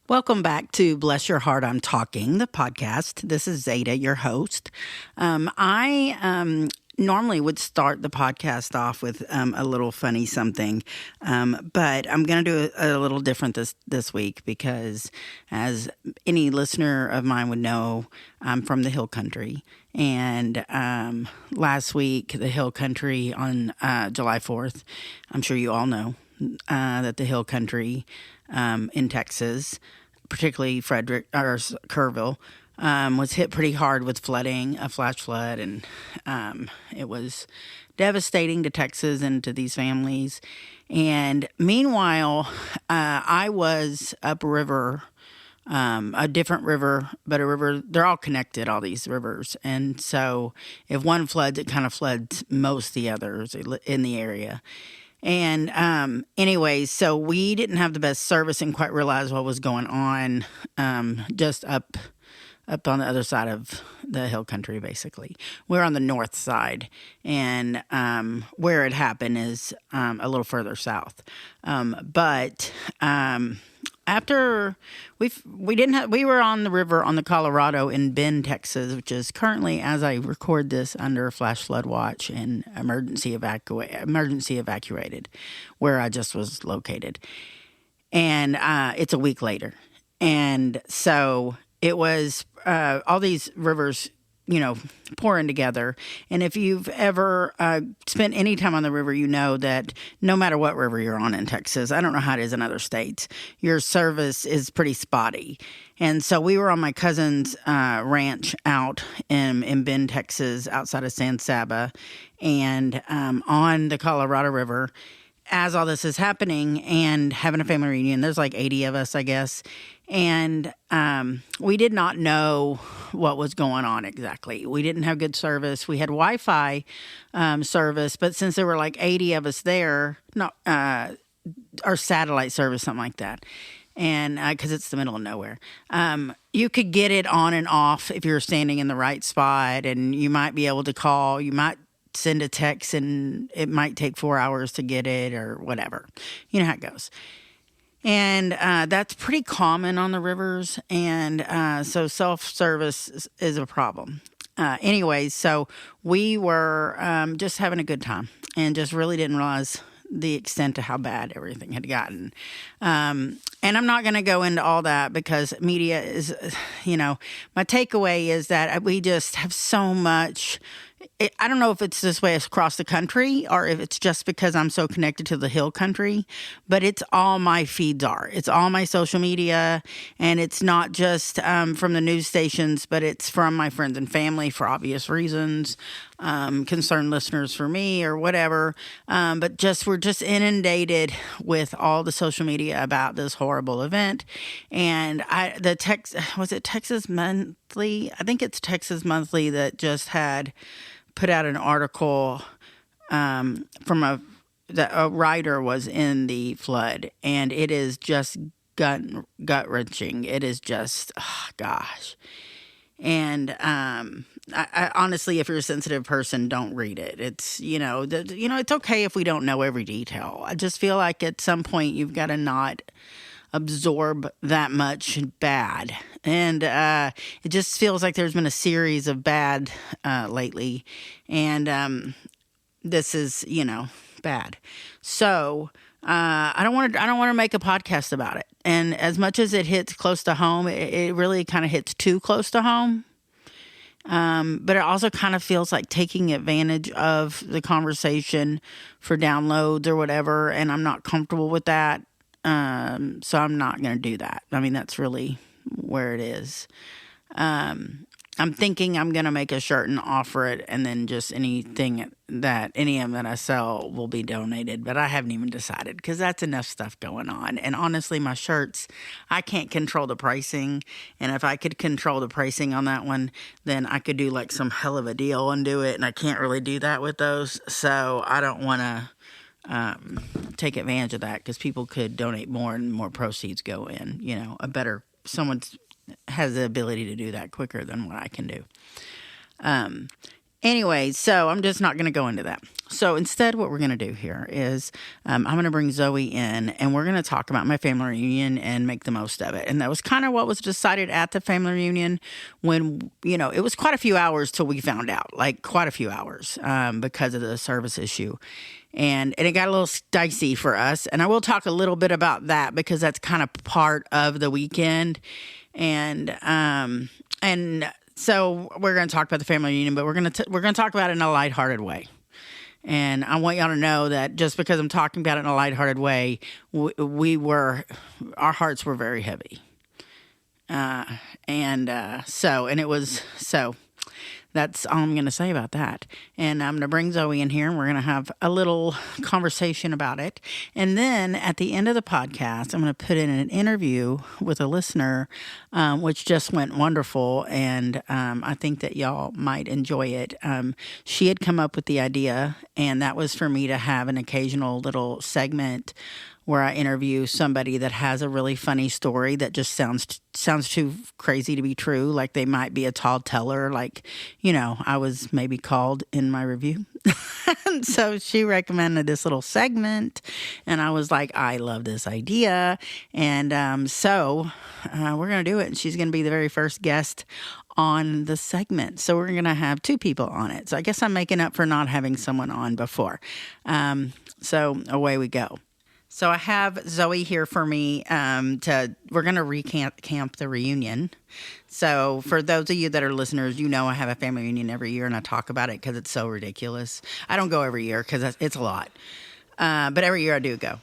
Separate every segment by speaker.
Speaker 1: Welcome back to Bless Your Heart, I'm Talking, the podcast. This is Zada, your host. I normally would start the podcast off with a little funny something, but I'm going to do a little different this week because, as any listener of mine would know, I'm from the Hill Country. And last week, the Hill Country on July 4th, I'm sure you all know that the Hill Country in Texas, particularly Frederick or Kerrville, was hit pretty hard with flooding, a flash flood, and it was devastating to Texas and to these families. And meanwhile, I was upriver, a different river, but a river, they're all connected, all these rivers. And so if one floods, it kind of floods most of the others in the area. And anyways, so we didn't have the best service and quite realize what was going on just up on the other side of the Hill Country, basically. We're on the north side, and where it happened is a little further south. But after we were on the river on the Colorado in Bend, Texas, which is currently, as I record this, under flash flood watch and emergency evacuated, where I just was located. And it's a week later. And so it was all these rivers, pouring together. And if you've ever spent any time on the river, you know that no matter what river you're on in Texas, I don't know how it is in other states, your service is pretty spotty. And so we were on my cousin's ranch out in Bend, Texas, outside of San Saba, and on the Colorado River. As all this is happening and having a family reunion, there's like 80 of us, I guess. And we did not know what was going on exactly. We didn't have good service. We had Wi-Fi service, but since there were like 80 of us there, our satellite service, something like that. And because it's the middle of nowhere, you could get it on and off if you're standing in the right spot, and you might be able to call. You might send a text, and it might take 4 hours to get it or whatever. You know how it goes. And that's pretty common on the rivers, and so self-service is a problem. Anyways, so we were just having a good time and just really didn't realize the extent of how bad everything had gotten. And I'm not going to go into all that because media is, my takeaway is that we just have so much. I don't know if it's this way across the country or if it's just because I'm so connected to the Hill Country, but it's all my feeds are. It's all my social media, and it's not just from the news stations, but it's from my friends and family for obvious reasons, concerned listeners for me or whatever. But we're just inundated with all the social media about this horrible event. And was it Texas Monthly? I think it's Texas Monthly that just had put out an article that a writer was in the flood, and it is just gut wrenching. It is just, oh, gosh. And I honestly, if you're a sensitive person, don't read it. It's it's okay if we don't know every detail. I just feel like at some point you've got to not absorb that much bad. And it just feels like there's been a series of bad lately. And this is, bad. So I don't want to make a podcast about it. And as much as it hits close to home, it really kind of hits too close to home. But it also kind of feels like taking advantage of the conversation for downloads or whatever. And I'm not comfortable with that. So I'm not going to do that. I mean, that's really where it is. I'm thinking I'm going to make a shirt and offer it, and then just any of them that I sell will be donated, but I haven't even decided because that's enough stuff going on. And honestly, my shirts, I can't control the pricing. And if I could control the pricing on that one, then I could do like some hell of a deal and do it. And I can't really do that with those. So I don't want to take advantage of that because people could donate more and more proceeds go in, someone has the ability to do that quicker than what I can do. Anyway, so I'm just not going to go into that. So instead, what we're going to do here is I'm going to bring Zoe in, and we're going to talk about my family reunion and make the most of it. And that was kind of what was decided at the family reunion when, it was quite a few hours till we found out, like quite a few hours because of the service issue. And it got a little dicey for us. And I will talk a little bit about that because that's kind of part of the weekend. And so we're going to talk about the family reunion, but we're going to talk about it in a lighthearted way. And I want y'all to know that just because I'm talking about it in a lighthearted way, our hearts were very heavy. So that's all I'm going to say about that. And I'm going to bring Zoe in here, and we're going to have a little conversation about it. And then at the end of the podcast, I'm going to put in an interview with a listener, which just went wonderful. And I think that y'all might enjoy it. She had come up with the idea, and that was for me to have an occasional little segment where I interview somebody that has a really funny story that just sounds too crazy to be true. Like they might be a tall teller, like, I was maybe called in my review. And so she recommended this little segment, and I was like, I love this idea. And so we're going to do it. And she's going to be the very first guest on the segment. So we're going to have two people on it. So I guess I'm making up for not having someone on before. So away we go. So I have Zoe here for me we're going to recamp the reunion. So for those of you that are listeners, I have a family reunion every year, and I talk about it because it's so ridiculous. I don't go every year because it's a lot. But every year I do go.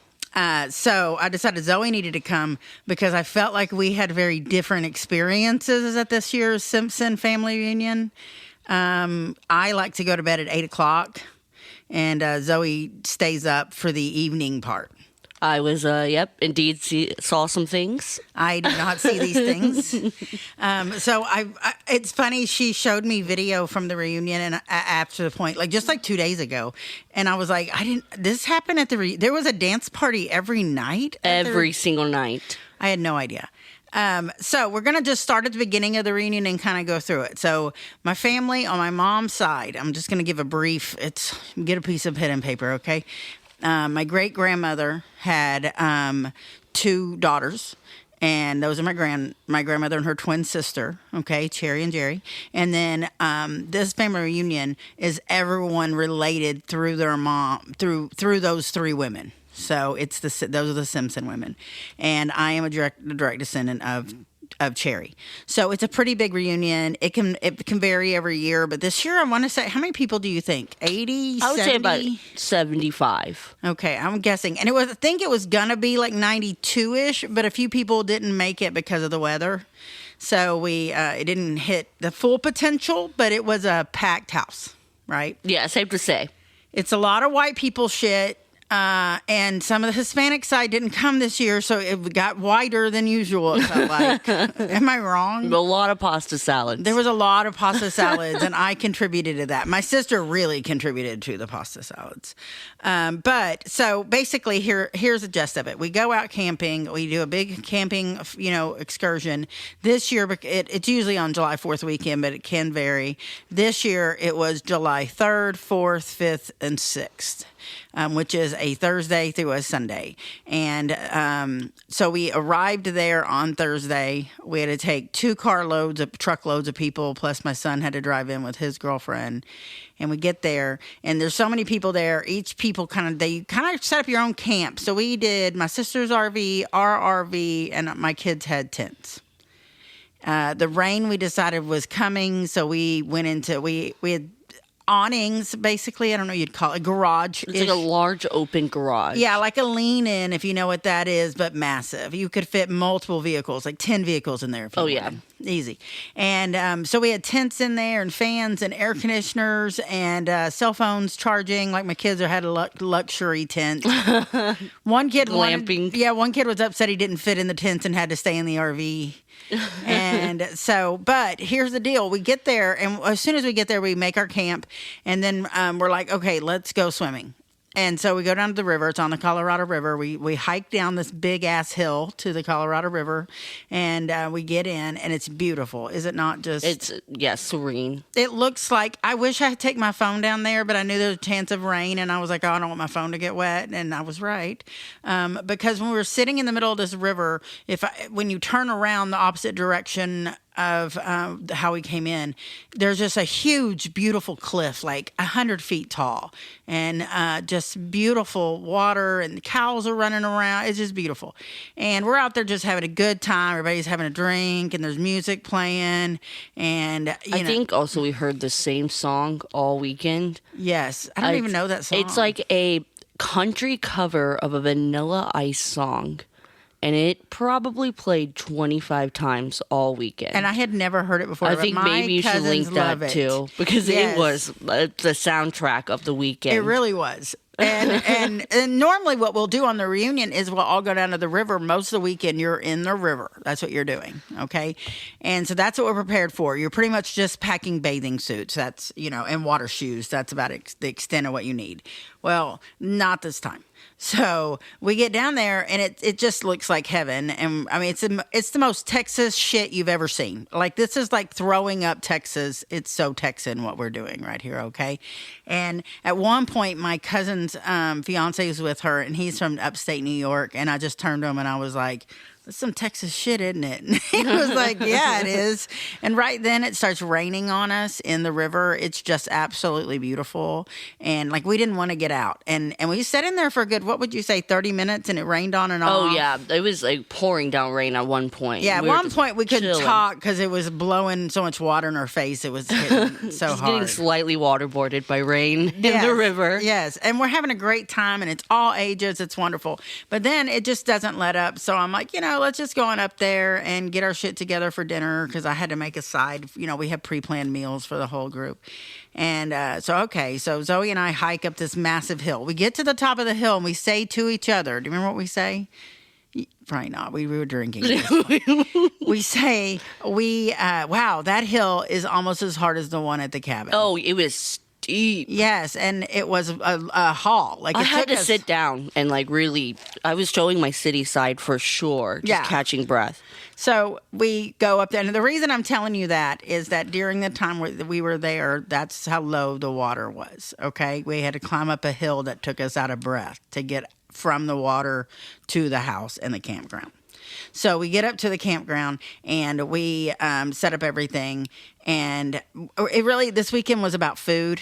Speaker 1: So I decided Zoe needed to come because I felt like we had very different experiences at this year's Simpson family reunion. I like to go to bed at 8 o'clock, and Zoe stays up for the evening part.
Speaker 2: I was, indeed saw some things.
Speaker 1: I did not see these things. So it's funny. She showed me video from the reunion and after the point, just 2 days ago. And I was like, this happened at there was a dance party every night?
Speaker 2: Every single night.
Speaker 1: I had no idea. So we're going to just start at the beginning of the reunion and kind of go through it. So my family on my mom's side, I'm just going to give a brief, get a piece of pen and paper, okay? My great-grandmother had 2 daughters, and those are my grandmother and her twin sister, okay, Cherry and Jerry. And then this family reunion is everyone related through their mom, through those 3 women. So those are the Simpson women. And I am a direct descendant of Cherry. So it's a pretty big reunion. It can vary every year, but this year I want to say, how many people do you think? 80, 70?
Speaker 2: I would say about 75.
Speaker 1: Okay, I'm guessing. And I think it was gonna be 92-ish, but a few people didn't make it because of the weather. So it didn't hit the full potential, but it was a packed house, right?
Speaker 2: Yeah, safe to say.
Speaker 1: It's a lot of white people shit. And some of the Hispanic side didn't come this year, so it got wider than usual, it felt like. Am I wrong?
Speaker 2: A lot of pasta salads.
Speaker 1: There was a lot of pasta salads, and I contributed to that. My sister really contributed to the pasta salads. But so basically, here's the gist of it. We go out camping. We do a big camping, excursion. This year, it's usually on July 4th weekend, but it can vary. This year, it was July 3rd, 4th, 5th, and 6th. Which is a Thursday through a Sunday. And so we arrived there on Thursday. We had to take 2 truckloads of people, plus my son had to drive in with his girlfriend. And we get there, and there's so many people there. Each people they set up your own camp. So we did my sister's RV, our RV, and my kids had tents. The rain we decided was coming, so we went into, we had awnings, basically. I don't know, you'd call it a garage.
Speaker 2: It's like a large open garage.
Speaker 1: Yeah, like a lean-in, if you know what that is, but massive. You could fit multiple vehicles, like 10 vehicles in there. If you wanted.
Speaker 2: Yeah.
Speaker 1: Easy. And so we had tents in there and fans and air conditioners and cell phones charging. Like my kids had a luxury tent. One kid
Speaker 2: glamping.
Speaker 1: One kid was upset he didn't fit in the tents and had to stay in the RV. And so, but here's the deal. We get there, and as soon as we get there, we make our camp, and then we're like, okay, let's go swimming. And so we go down to the river. It's on the Colorado River. We hike down this big ass hill to the Colorado River, and we get in, and it's beautiful. Is it not just?
Speaker 2: It's serene.
Speaker 1: It looks like, I wish I had taken my phone down there, but I knew there was a chance of rain, and I was like, oh, I don't want my phone to get wet, and I was right. Because when we were sitting in the middle of this river, when you turn around the opposite direction of how we came in, there's just a huge, beautiful cliff, like 100 feet tall, and just beautiful water, and the cows are running around. It's just beautiful. And we're out there just having a good time. Everybody's having a drink, and there's music playing. And
Speaker 2: I think also we heard the same song all weekend.
Speaker 1: Yes. I don't even know that song.
Speaker 2: It's like a country cover of a Vanilla Ice song. And it probably played 25 times all weekend.
Speaker 1: And I had never heard it before.
Speaker 2: I think maybe you should link that too, because it was the soundtrack of the weekend.
Speaker 1: It really was. And normally what we'll do on the reunion is we'll all go down to the river. Most of the weekend you're in the river. That's what you're doing, okay? And so that's what we're prepared for. You're pretty much just packing bathing suits. That's, and water shoes. That's about the extent of what you need. Well, not this time. So we get down there, and it just looks like heaven. And I mean, it's the most Texas shit you've ever seen. Like, this is like throwing up Texas. It's so Texan what we're doing right here, okay? And at one point, my cousin's fiance is with her, and he's from upstate New York. And I just turned to him, and I was like, that's some Texas shit, isn't it? And he was like, yeah, it is. And right then it starts raining on us in the river. It's just absolutely beautiful. And like, we didn't want to get out. And we sat in there for a good, what would you say, 30 minutes, and it rained on and off.
Speaker 2: Oh, yeah. It was like pouring down rain at one point.
Speaker 1: Yeah, at one point we couldn't talk because it was blowing so much water in our face. It was hitting so
Speaker 2: just
Speaker 1: hard.
Speaker 2: Getting slightly waterboarded by rain in the river.
Speaker 1: Yes. And we're having a great time, and it's all ages. It's wonderful. But then it just doesn't let up. So I'm like, let's just go on up there and get our shit together for dinner, because I had to make a side. We have pre-planned meals for the whole group. And so Zoe and I hike up this massive hill. We get to the top of the hill, and we say to each other, do you remember what we say? Probably not. We were drinking. We say, wow, that hill is almost as hard as the one at the cabin.
Speaker 2: Oh, it was steep.
Speaker 1: Yes, and it was a haul. Like,
Speaker 2: I had to sit down and really, I was showing my city side for sure, just catching breath.
Speaker 1: So we go up there, and the reason I'm telling you that is that during the time we were there, that's how low the water was, okay? We had to climb up a hill that took us out of breath to get from the water to the house and the campground. So we get up to the campground, and we set up everything, and this weekend was about food.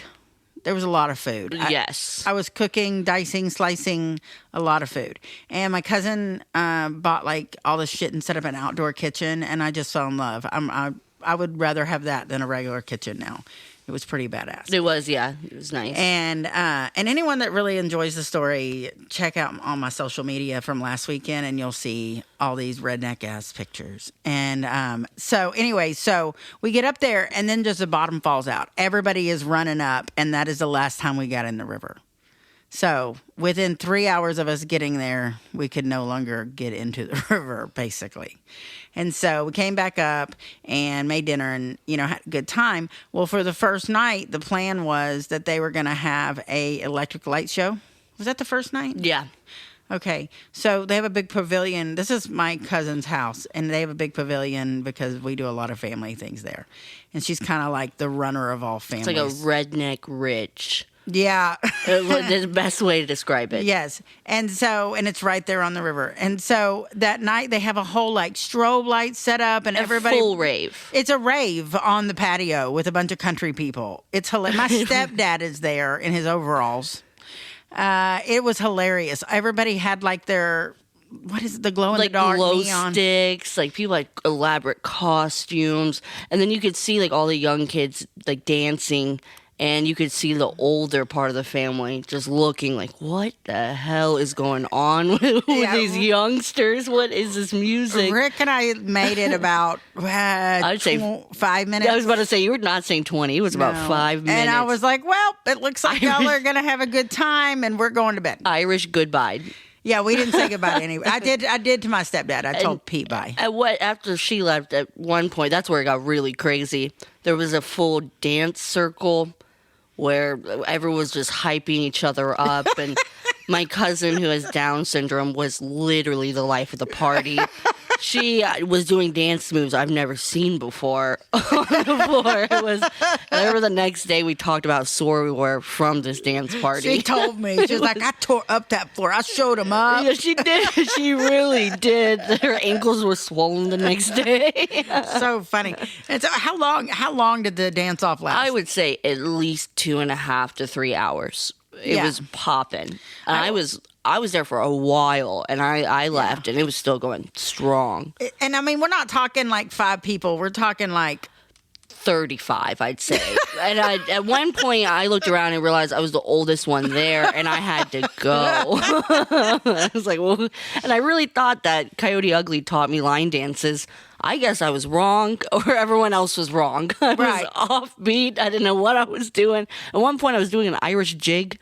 Speaker 1: There was a lot of food.
Speaker 2: Yes.
Speaker 1: I was cooking, dicing, slicing a lot of food. And my cousin bought all this shit and set up an outdoor kitchen, and I just fell in love. I would rather have that than a regular kitchen now. It was pretty badass.
Speaker 2: It was, yeah. It was nice.
Speaker 1: And anyone that really enjoys the story, check out on my social media from last weekend, and you'll see all these redneck-ass pictures. And so we get up there, and then just the bottom falls out. Everybody is running up, and that is the last time we got in the river. So within 3 hours of us getting there, we could no longer get into the river, basically. And so we came back up and made dinner and, had a good time. Well, for the first night, the plan was that they were going to have a electric light show. Was that the first night?
Speaker 2: Yeah.
Speaker 1: Okay. So they have a big pavilion. This is my cousin's house, and they have a big pavilion because we do a lot of family things there. And she's kind of like the runner of all families.
Speaker 2: It's like a redneck rich.
Speaker 1: Yeah.
Speaker 2: The best way to describe it.
Speaker 1: Yes. And it's right there on the river. And so that night they have a whole strobe light set up, and everybody.
Speaker 2: Full rave.
Speaker 1: It's a rave on the patio with a bunch of country people. It's hilarious. My stepdad is there in his overalls. It was hilarious. Everybody had their, what is it, the glow in the dark
Speaker 2: glow
Speaker 1: neon
Speaker 2: sticks, people had elaborate costumes, and then you could see all the young kids dancing. And you could see the older part of the family just looking what the hell is going on with these youngsters? What is this music?
Speaker 1: Rick and I made it about I'd
Speaker 2: say
Speaker 1: 5 minutes.
Speaker 2: I was about to say, you were not saying 20. It was about 5 minutes.
Speaker 1: And I was like, well, it looks like y'all are going to have a good time, and we're going to bed.
Speaker 2: Irish goodbye.
Speaker 1: Yeah, we didn't say goodbye anyway. I did to my stepdad. I told Pete bye.
Speaker 2: After she left, at one point, that's where it got really crazy. There was a full dance circle where everyone was just hyping each other up. And my cousin, who has Down syndrome, was literally the life of the party. She was doing dance moves I've never seen before on the floor. It was, I remember the next day we talked about how sore we were from this dance party.
Speaker 1: She told me, she was like, I tore up that floor. I showed them up.
Speaker 2: Yeah, she did. She really did. Her ankles were swollen the next day.
Speaker 1: So funny. And so how long did the dance off last?
Speaker 2: I would say at least 2.5 to 3 hours. It was popping. And I was there for a while, and I left, and it was still going strong.
Speaker 1: And I mean, we're not talking like 5 people. We're talking like
Speaker 2: 35, I'd say. And at one point, I looked around and realized I was the oldest one there, and I had to go. I was like, well, and I really thought that Coyote Ugly taught me line dances. I guess I was wrong, or everyone else was wrong. I was offbeat. I didn't know what I was doing. At one point, I was doing an Irish jig.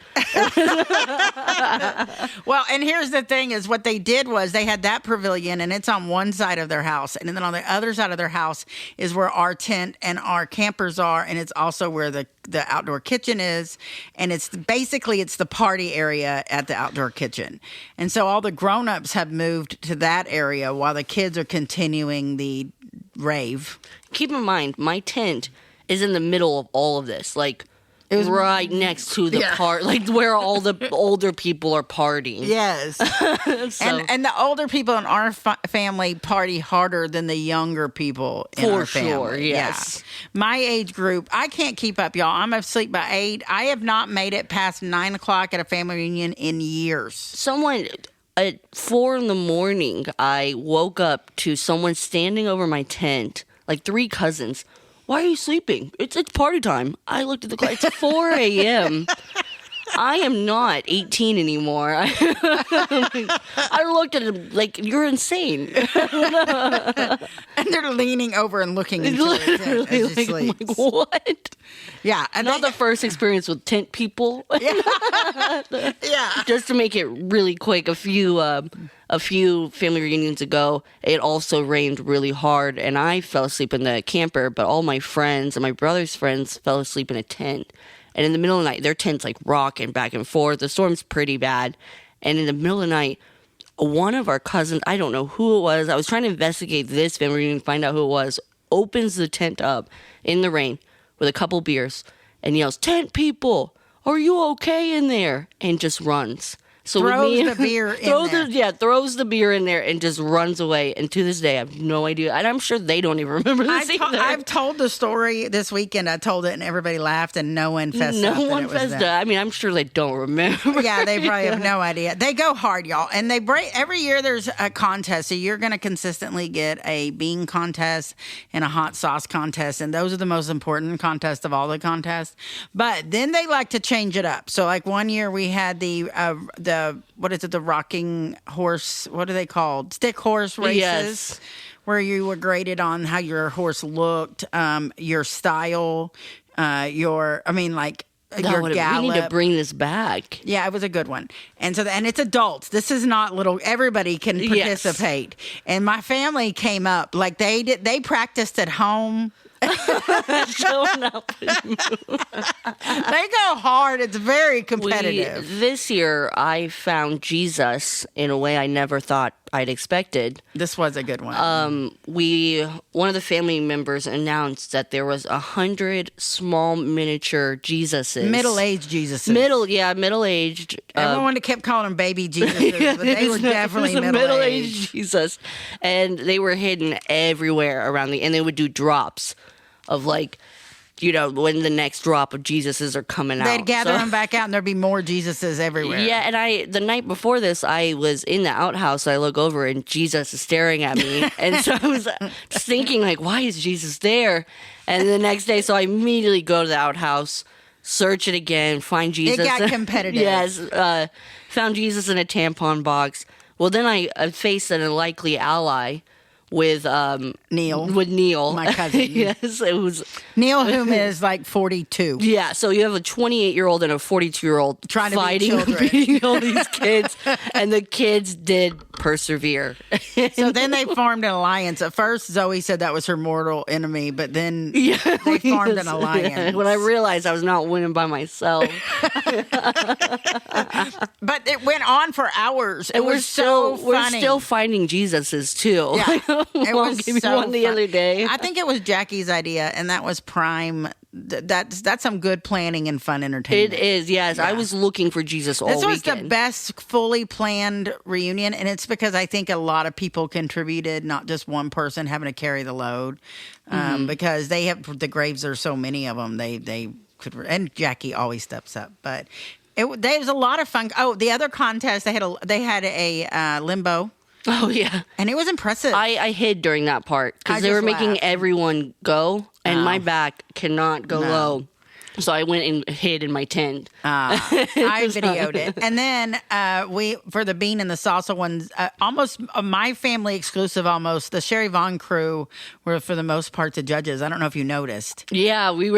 Speaker 1: Well, and here's the thing is what they did was they had that pavilion, and it's on one side of their house. And then on the other side of their house is where our tent and our campers are, and it's also where the outdoor kitchen is. And it's basically the party area at the outdoor kitchen. And so all the grown-ups have moved to that area while the kids are continuing the rave.
Speaker 2: Keep in mind, my tent is in the middle of all of this, like it was right next to the part, like where all the older people are partying.
Speaker 1: Yes, and the older people in our family party harder than the younger people in our family.
Speaker 2: For sure, yes.
Speaker 1: Yeah. My age group, I can't keep up, y'all. I'm asleep by 8. I have not made it past 9 o'clock at a family reunion in years.
Speaker 2: Someone at 4 a.m, I woke up to someone standing over my tent, like 3 cousins. Why are you sleeping? It's party time. I looked at the clock. It's 4 a.m. I am not 18 anymore. I looked at him like, you're insane.
Speaker 1: And they're leaning over and looking into it as he sleeps.
Speaker 2: I'm like, what?
Speaker 1: Yeah.
Speaker 2: And not the first experience with tent people.
Speaker 1: Yeah.
Speaker 2: Just to make it really quick, a few family reunions ago, it also rained really hard, and I fell asleep in the camper, but all my friends and my brother's friends fell asleep in a tent. And in the middle of the night, their tent's like rocking back and forth. The storm's pretty bad. And in the middle of the night, one of our cousins, I don't know who it was, I was trying to investigate this family reunion, find out who it was, opens the tent up in the rain with a couple beers and yells, "Tent people, are you okay in there?" And just runs. So
Speaker 1: throws the beer in there.
Speaker 2: Throws the beer in there and just runs away. And to this day, I have no idea. And I'm sure they don't even remember this either.
Speaker 1: I've told the story this weekend. I told it and everybody laughed and no one fessed up.
Speaker 2: No one fessed up. I mean, I'm sure they don't remember.
Speaker 1: Yeah, they probably have no idea. They go hard, y'all. And they break every year there's a contest. So you're going to consistently get a bean contest and a hot sauce contest. And those are the most important contests of all the contests. But then they like to change it up. So like one year we had the what is it, the rocking horse, what are they called? Stick horse races.
Speaker 2: Yes.
Speaker 1: Where you were graded on how your horse looked, your style, your gallop.
Speaker 2: We need to bring this back.
Speaker 1: Yeah, it was a good one. And so, and it's adults. This is not little. Everybody can participate. Yes. And my family came up like they did. They practiced at home.
Speaker 2: Showing up.
Speaker 1: They go hard. It's very competitive.
Speaker 2: This year, I found Jesus in a way I never thought I'd expected.
Speaker 1: This was a good one.
Speaker 2: One of the family members announced that there was 100 small miniature Jesuses.
Speaker 1: Middle-aged Jesuses.
Speaker 2: Middle-aged.
Speaker 1: Everyone kept calling them baby Jesuses, but they were definitely middle-aged.
Speaker 2: Jesus. And they were hidden everywhere around and they would do drops of like, when the next drop of Jesuses are coming out.
Speaker 1: They'd gather them back out and there'd be more Jesuses everywhere.
Speaker 2: Yeah, and the night before this, I was in the outhouse. I look over and Jesus is staring at me. And so I was just thinking, like, why is Jesus there? And the next day, so I immediately go to the outhouse, search it again, find Jesus.
Speaker 1: It got competitive.
Speaker 2: Yes, found Jesus in a tampon box. Well, then I faced an unlikely ally with
Speaker 1: Neil.
Speaker 2: With Neil,
Speaker 1: My cousin.
Speaker 2: Yes, it was
Speaker 1: Neil, whom is like 42.
Speaker 2: Yeah, so you have a 28-year-old and a 42-year-old
Speaker 1: Trying to beat
Speaker 2: fighting,
Speaker 1: children.
Speaker 2: beating all these kids, and the kids did persevere.
Speaker 1: So then they formed an alliance. At first, Zoe said that was her mortal enemy, but then they formed an alliance.
Speaker 2: When I realized I was not winning by myself.
Speaker 1: But it went on for hours. It
Speaker 2: And
Speaker 1: was so funny.
Speaker 2: we're still finding Jesuses too.
Speaker 1: Yeah, it
Speaker 2: I'll
Speaker 1: was
Speaker 2: give you
Speaker 1: so
Speaker 2: one the
Speaker 1: fun.
Speaker 2: other day.
Speaker 1: I think it was Jackie's idea, and that was prime. That's some good planning and fun entertainment.
Speaker 2: It is, yes. I was looking for Jesus all
Speaker 1: This was
Speaker 2: weekend.
Speaker 1: the best fully planned reunion, and it's because I think a lot of people contributed, not just one person having to carry the load. Because they have the graves. There's so many of them. They could, and Jackie always steps up, but. There was a lot of fun. Oh, the other contest they had a limbo.
Speaker 2: Oh yeah,
Speaker 1: and it was impressive.
Speaker 2: I hid during that part
Speaker 1: I
Speaker 2: because they were
Speaker 1: just
Speaker 2: making
Speaker 1: laughed.
Speaker 2: everyone go, and my back cannot go
Speaker 1: No.
Speaker 2: low. So I went and hid in my tent.
Speaker 1: I videoed it, and then we for the bean and the salsa ones. Almost my family exclusive. Almost the Sherry Vaughn crew were for the most part the judges. I don't know if you noticed.
Speaker 2: Yeah, we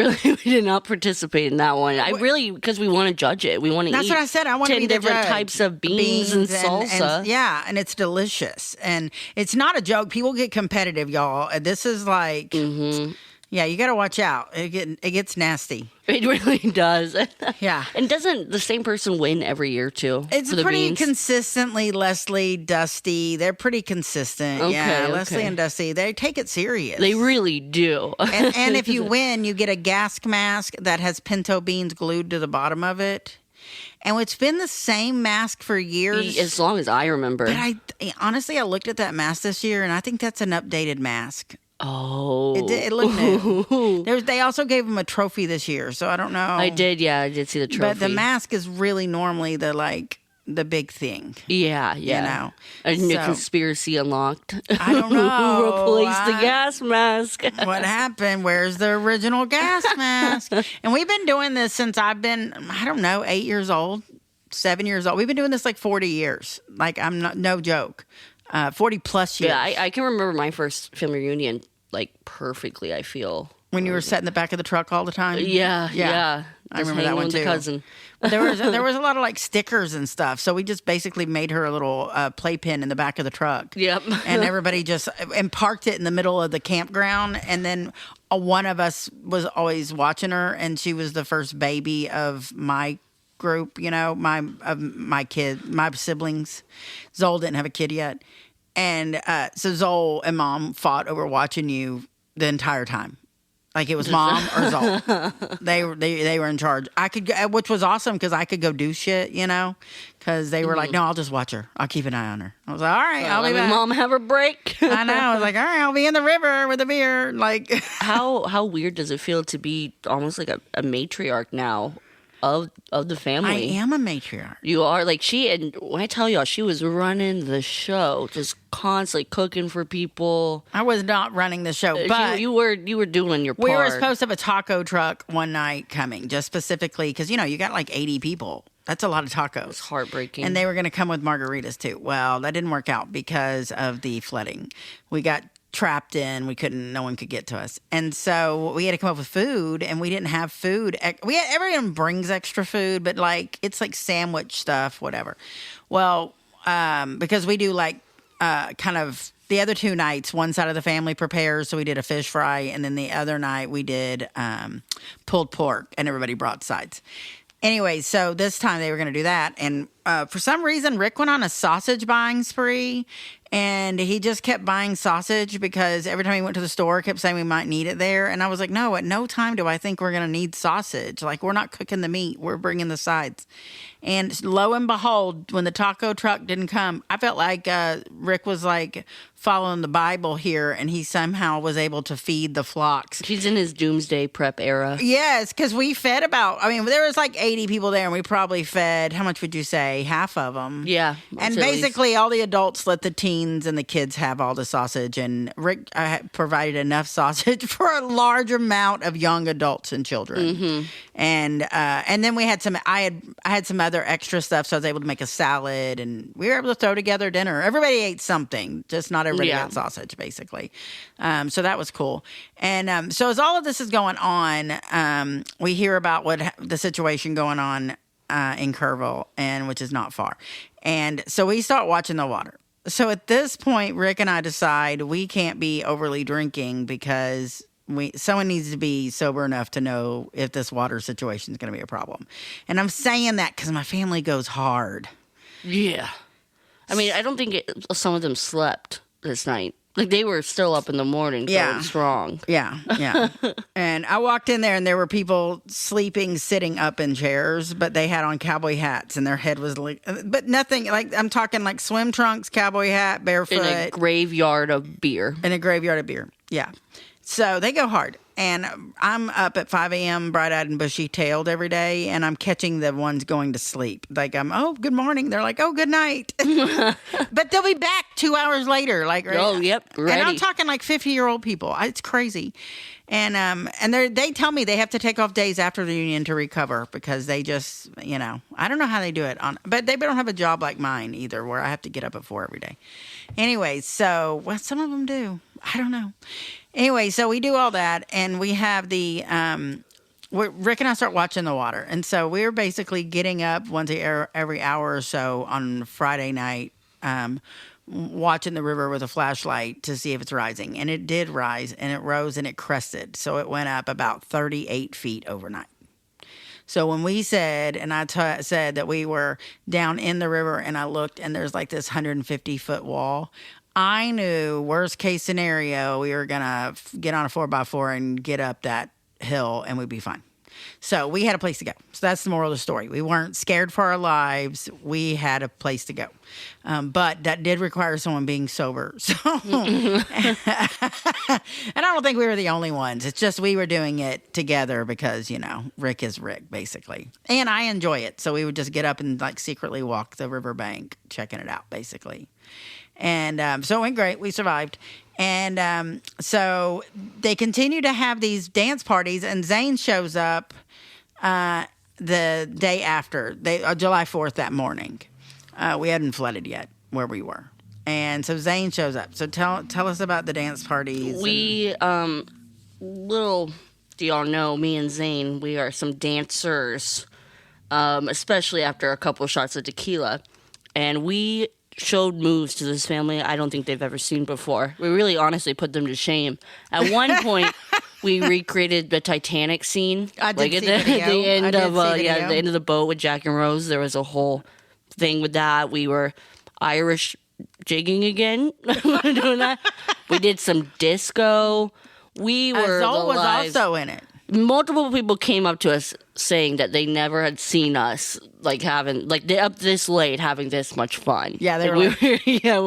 Speaker 2: did not participate in that one. Because we want to judge it. We want to
Speaker 1: That's
Speaker 2: eat
Speaker 1: what I said. I want to
Speaker 2: 10
Speaker 1: be the
Speaker 2: different
Speaker 1: judge.
Speaker 2: types of beans and salsa.
Speaker 1: yeah, and it's delicious, and it's not a joke. People get competitive, y'all. This is like. Yeah, you got to watch out. It gets nasty.
Speaker 2: It really does.
Speaker 1: Yeah.
Speaker 2: And doesn't the same person win every year too?
Speaker 1: It's
Speaker 2: for the
Speaker 1: pretty
Speaker 2: beans?
Speaker 1: consistently Leslie, Dusty. They're pretty consistent. Yeah,
Speaker 2: Okay,
Speaker 1: Leslie
Speaker 2: okay.
Speaker 1: and Dusty, they take it serious.
Speaker 2: They really do.
Speaker 1: and if you win, you get a gas mask that has pinto beans glued to the bottom of it. And it's been the same mask for years.
Speaker 2: As long as I remember.
Speaker 1: But honestly, I looked at that mask this year, and I think that's an updated mask.
Speaker 2: Oh.
Speaker 1: It looked new. They also gave him a trophy this year, so I don't know.
Speaker 2: I did see the trophy.
Speaker 1: But the mask is really normally the big thing.
Speaker 2: Yeah.
Speaker 1: You know.
Speaker 2: A new
Speaker 1: So-
Speaker 2: conspiracy unlocked.
Speaker 1: I don't know.
Speaker 2: Who replaced the gas mask?
Speaker 1: What happened? Where's the original gas mask? And we've been doing this since I've been, I don't know, 8 years old, 7 years old. We've been doing this like 40 years. Like, I'm not, no joke. 40 plus years.
Speaker 2: Yeah, I can remember my first family reunion like perfectly, I feel.
Speaker 1: When you were sat in the back of the truck all the time?
Speaker 2: Yeah.
Speaker 1: I remember that one
Speaker 2: with
Speaker 1: too.
Speaker 2: the cousin.
Speaker 1: There was a lot of like stickers and stuff. So we just basically made her a little playpen in the back of the truck.
Speaker 2: Yep.
Speaker 1: And everybody and parked it in the middle of the campground. And then one of us was always watching her, and she was the first baby of my group, my kid, my siblings. Zoe didn't have a kid yet. And so Zoe and Mom fought over watching you the entire time. Like it was Mom or Zoe. They were in charge. I could go, which was awesome because I could go do shit, because they were like, no, I'll just watch her. I'll keep an eye on her. I was like, all right, I'll be back.
Speaker 2: Mom have a break.
Speaker 1: I know. I was like, all right, I'll be in the river with a beer. Like,
Speaker 2: How weird does it feel to be almost like a matriarch now of the family?
Speaker 1: I am a matriarch.
Speaker 2: You are and when I tell y'all, she was running the show, just constantly cooking for people.
Speaker 1: I was not running the show, but
Speaker 2: you were doing your part.
Speaker 1: we were supposed to have a taco truck one night coming, just specifically because you got like 80 people. That's a lot of tacos.
Speaker 2: It's heartbreaking.
Speaker 1: And they were going to come with margaritas too. Well, that didn't work out because of the flooding. We got trapped in. No one could get to us. And so we had to come up with food, and we didn't have food. Everyone brings extra food, but it's like sandwich stuff, whatever. Well, because we do kind of the other 2 nights, one side of the family prepares. So we did a fish fry, and then the other night we did pulled pork, and everybody brought sides. Anyway, so this time they were going to do that. And for some reason, Rick went on a sausage buying spree. And he just kept buying sausage because every time he went to the store, he kept saying we might need it there. And I was like, no, at no time do I think we're going to need sausage. Like, we're not cooking the meat. We're bringing the sides. And lo and behold, when the taco truck didn't come, I felt like Rick was like following the Bible here, and he somehow was able to feed the flocks.
Speaker 2: He's in his doomsday prep era.
Speaker 1: Yes, because we fed there was like 80 people there, and we probably fed, how much would you say? Half of them.
Speaker 2: Yeah.
Speaker 1: And
Speaker 2: at least.
Speaker 1: basically all the adults let the teens teens and the kids have all the sausage, and Rick provided enough sausage for a large amount of young adults and children. And then we had I had some other extra stuff, so I was able to make a salad, and we were able to throw together dinner. Everybody ate something, just not everybody ate sausage, basically. So that was cool. And so as all of this is going on, we hear about the situation going on in Kerrville, and which is not far. And so we start watching the water. So at this point, Rick and I decide we can't be overly drinking because someone needs to be sober enough to know if this water situation is going to be a problem. And I'm saying that because my family goes hard.
Speaker 2: Yeah. I mean, I don't think some of them slept this night. Like, they were still up in the morning, going strong.
Speaker 1: Yeah. And I walked in there, and there were people sitting up in chairs, but they had on cowboy hats, and their head was but nothing, like, I'm talking like swim trunks, cowboy hat, barefoot.
Speaker 2: In a graveyard of beer.
Speaker 1: Yeah. So they go hard. And I'm up at 5 a.m. bright-eyed and bushy-tailed every day, and I'm catching the ones going to sleep. Like, oh, good morning. They're like, oh, good night. But they'll be back 2 hours later. Like,
Speaker 2: oh, yep, ready.
Speaker 1: And I'm talking like 50-year-old people. It's crazy. And they tell me they have to take off days after the union to recover because they just, I don't know how they do it. But they don't have a job like mine either, where I have to get up at 4 every day. Anyway, so some of them do. I don't know. Anyway, so we do all that, and we have Rick and I start watching the water. And so we're basically getting up once every hour or so on Friday night, watching the river with a flashlight to see if it's rising. And it did rise, and it rose, and it crested. So it went up about 38 feet overnight. So when we said, and I said that we were down in the river, and I looked, and there's like this 150-foot wall, I knew worst case scenario, we were going to get on a 4x4 and get up that hill and we'd be fine. So we had a place to go. So that's the moral of the story. We weren't scared for our lives. We had a place to go. But that did require someone being sober. So, and I don't think we were the only ones. It's just we were doing it together because, Rick is Rick, basically. And I enjoy it. So we would just get up and like secretly walk the riverbank, checking it out, basically. And so it went great. We survived. And so they continue to have these dance parties, and Zane shows up the day after, July 4th that morning. We hadn't flooded yet where we were. And so Zane shows up. So tell us about the dance parties.
Speaker 2: We, little do y'all know, me and Zane, we are some dancers, especially after a couple shots of tequila. And we showed moves to this family I don't think they've ever seen before. We really honestly put them to shame. At one point, we recreated the Titanic scene.
Speaker 1: I did see the end of
Speaker 2: the end of the boat with Jack and Rose. There was a whole thing with that. We were Irish jigging again. Doing that. We did some disco. We were
Speaker 1: Azul was also in it.
Speaker 2: Multiple people came up to us saying that they never had seen us they're up this late having this much fun.
Speaker 1: Yeah, they were.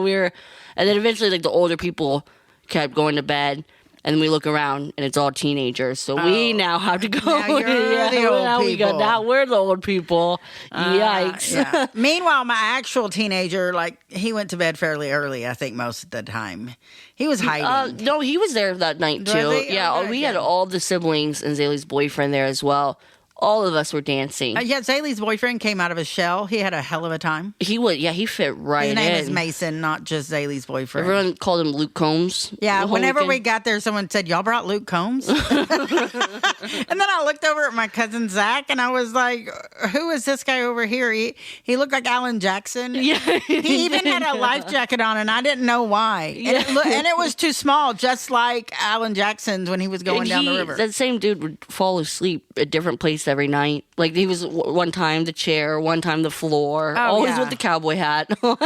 Speaker 2: We were, and then eventually the older people kept going to bed, and we look around and it's all teenagers. So we now have to go.
Speaker 1: Now you're the old people.
Speaker 2: Now we're the old people. Yikes.
Speaker 1: Yeah. Meanwhile, my actual teenager, he went to bed fairly early, I think, most of the time. He was hiding.
Speaker 2: No, he was there that night, too. Yeah,
Speaker 1: okay,
Speaker 2: we had all the siblings and Zaylee's boyfriend there as well. All of us were dancing.
Speaker 1: Zaylee's boyfriend came out of his shell. He had a hell of a time.
Speaker 2: He would, he fit right in.
Speaker 1: His name is Mason, not just Zaylee's boyfriend.
Speaker 2: Everyone called him Luke Combs.
Speaker 1: Yeah, whenever we got there, someone said, y'all brought Luke Combs? And then I looked over at my cousin Zach, and I was like, who is this guy over here? He looked like Alan Jackson.
Speaker 2: Yeah.
Speaker 1: He even had a life jacket on, and I didn't know why.
Speaker 2: Yeah.
Speaker 1: And it was too small, just like Alan Jackson's when he was going down the river.
Speaker 2: That same dude would fall asleep at different places every night. Like, he was one time the chair, one time the floor, always with the cowboy hat on,